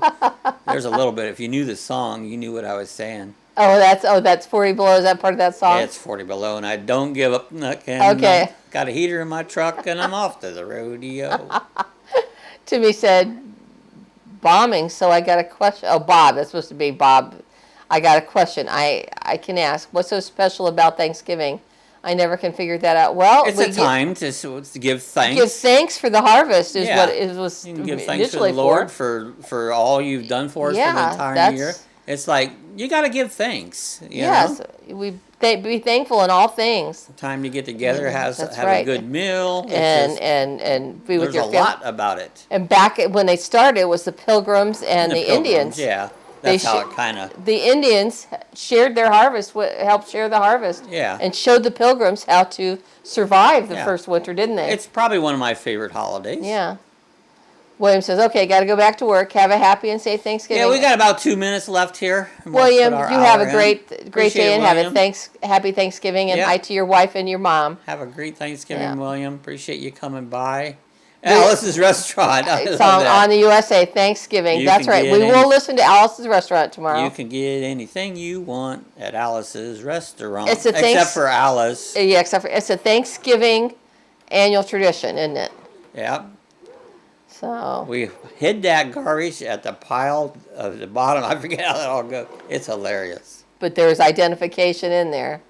There's a little bit. If you knew the song, you knew what I was saying. That's 40 below. Is that part of that song? It's 40 below, and I don't give up. Okay. Got a heater in my truck, and I'm off to the rodeo. Timmy said, bombing, so I got a question. Oh, Bob, that's supposed to be Bob. I got a question I can ask. What's so special about Thanksgiving? I never can figure that out. Well, it's a time to give thanks. Give thanks for the harvest is what it was you can give thanks to the Lord for all you've done for us for the entire year. It's like, you got to give thanks. You know? Be thankful in all things. Time to get together, have a good meal, and be with your family. There's a lot about it. And back when they started, it was the Pilgrims and the Indians. Yeah, that's how it kind of. The Indians shared their harvest, helped share the harvest. Yeah. And showed the Pilgrims how to survive the first winter, didn't they? It's probably one of my favorite holidays. Yeah. William says, okay, got to go back to work. Have a happy and safe Thanksgiving. Yeah, we got about 2 minutes left here. William, you have a great day and have a happy Thanksgiving. And hi to your wife and your mom. Have a great Thanksgiving, William. Appreciate you coming by. Alice's Restaurant. It's on the USA Thanksgiving. That's right. We will listen to Alice's Restaurant tomorrow. You can get anything you want at Alice's Restaurant. Except for Alice. Yeah, it's a Thanksgiving annual tradition, isn't it? Yeah. So we hid that garbage at the pile of the bottom. I forget how that all goes. It's hilarious. But there's identification in there.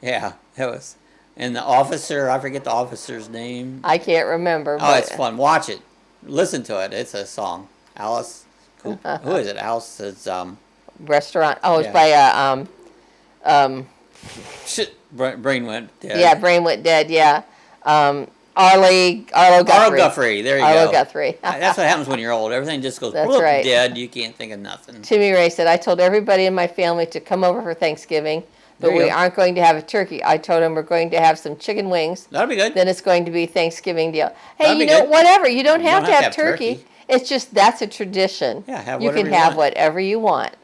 Yeah, it was. And the officer, I forget the officer's name. I can't remember. Oh, it's fun. Watch it. Listen to it. It's a song. Alice. Who is it? Alice's Restaurant. Oh, it's by Shit. Brain went dead. Yeah, brain went dead. Yeah. Arlo Guthrie. There you go. Arlo Guthrie. That's what happens when you're old. Everything just goes dead. You can't think of nothing. Timmy Ray said, I told everybody in my family to come over for Thanksgiving, but we aren't going to have a turkey. I told them we're going to have some chicken wings. That'll be good. Then it's going to be Thanksgiving deal. Hey, whatever. You don't have to have turkey. It's just that's a tradition. Yeah, have you whatever can have whatever you want.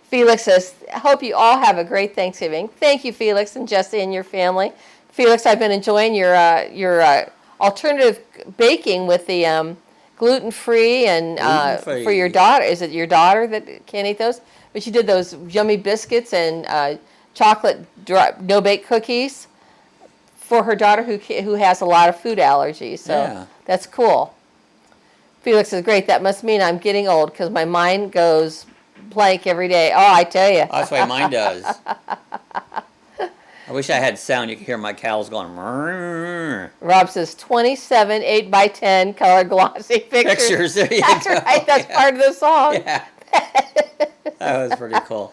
Felix says, I hope you all have a great Thanksgiving. Thank you, Felix and Jesse and your family. Felix, I've been enjoying your alternative baking with the gluten-free and Gluten-free. for your daughter. Is it your daughter that can't eat those? But you did those yummy biscuits and chocolate no-bake cookies for her daughter who has a lot of food allergies. So Yeah. that's cool. Felix says, great. That must mean I'm getting old because my mind goes blank every day. Oh, I tell you. That's the way mine does. I wish I had sound. You could hear my cows going. "Mrrr." Rob says 27 8x10 color glossy pictures. There you That's go. right. That's part of the song. Yeah. That was pretty cool.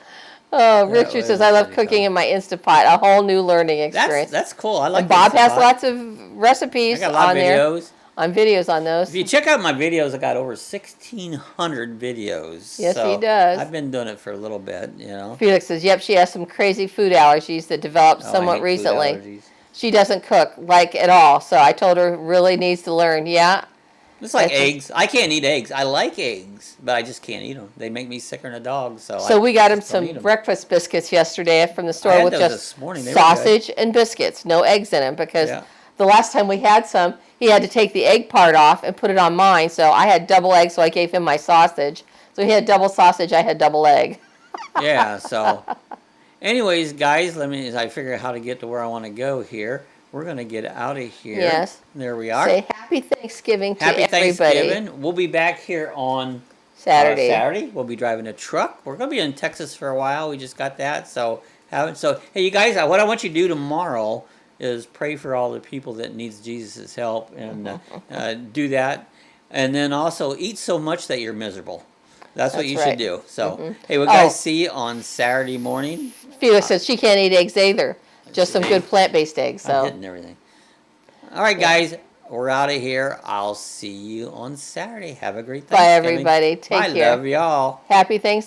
Oh, That Richard was says, I love pretty cooking cool. in my Instapot. A whole new learning experience. That's cool. I like and Bob has Instapot. lots of recipes I got a lot on of there. videos. On videos on those. If you check out my videos, I got over 1,600 videos. Yes, so he does. I've been doing it for a little bit, you know. Felix says, yep, she has some crazy food allergies that developed Oh, I somewhat hate food recently. allergies. She doesn't cook, like, at all. So I told her really needs to learn. Yeah. It's like That's- eggs. I can't eat eggs. I like eggs, but I just can't eat them. They make me sicker than a dog. So we got him just don't some eat 'em. breakfast biscuits yesterday from the I store had with those just this morning. They were sausage and biscuits, no eggs in them, because Yeah. the last time we had some, he had to take the egg part off and put it on mine. So I had double egg, so I gave him my sausage. So he had double sausage, I had double egg. Yeah, so anyways, guys, I figure out how to get to where I want to go here. We're going to get out of here. Yes. There we are. Say happy Thanksgiving to Happy everybody. Thanksgiving. We'll be back here on Saturday. Saturday. We'll be driving a truck. We're going to be in Texas for a while. We just got that. So hey, you guys, what I want you to do tomorrow is pray for all the people that needs Jesus' help and do that. And then also eat so much that you're miserable. That's what you right. should do. So, hey, we'll guys see you on Saturday morning. Felix says she can't eat eggs either. Just some good plant-based eggs. I'm So hitting everything. All right, guys, we're out of here. I'll see you on Saturday. Have a great bye, Thanksgiving. everybody. Take care. I love y'all. Happy Thanksgiving.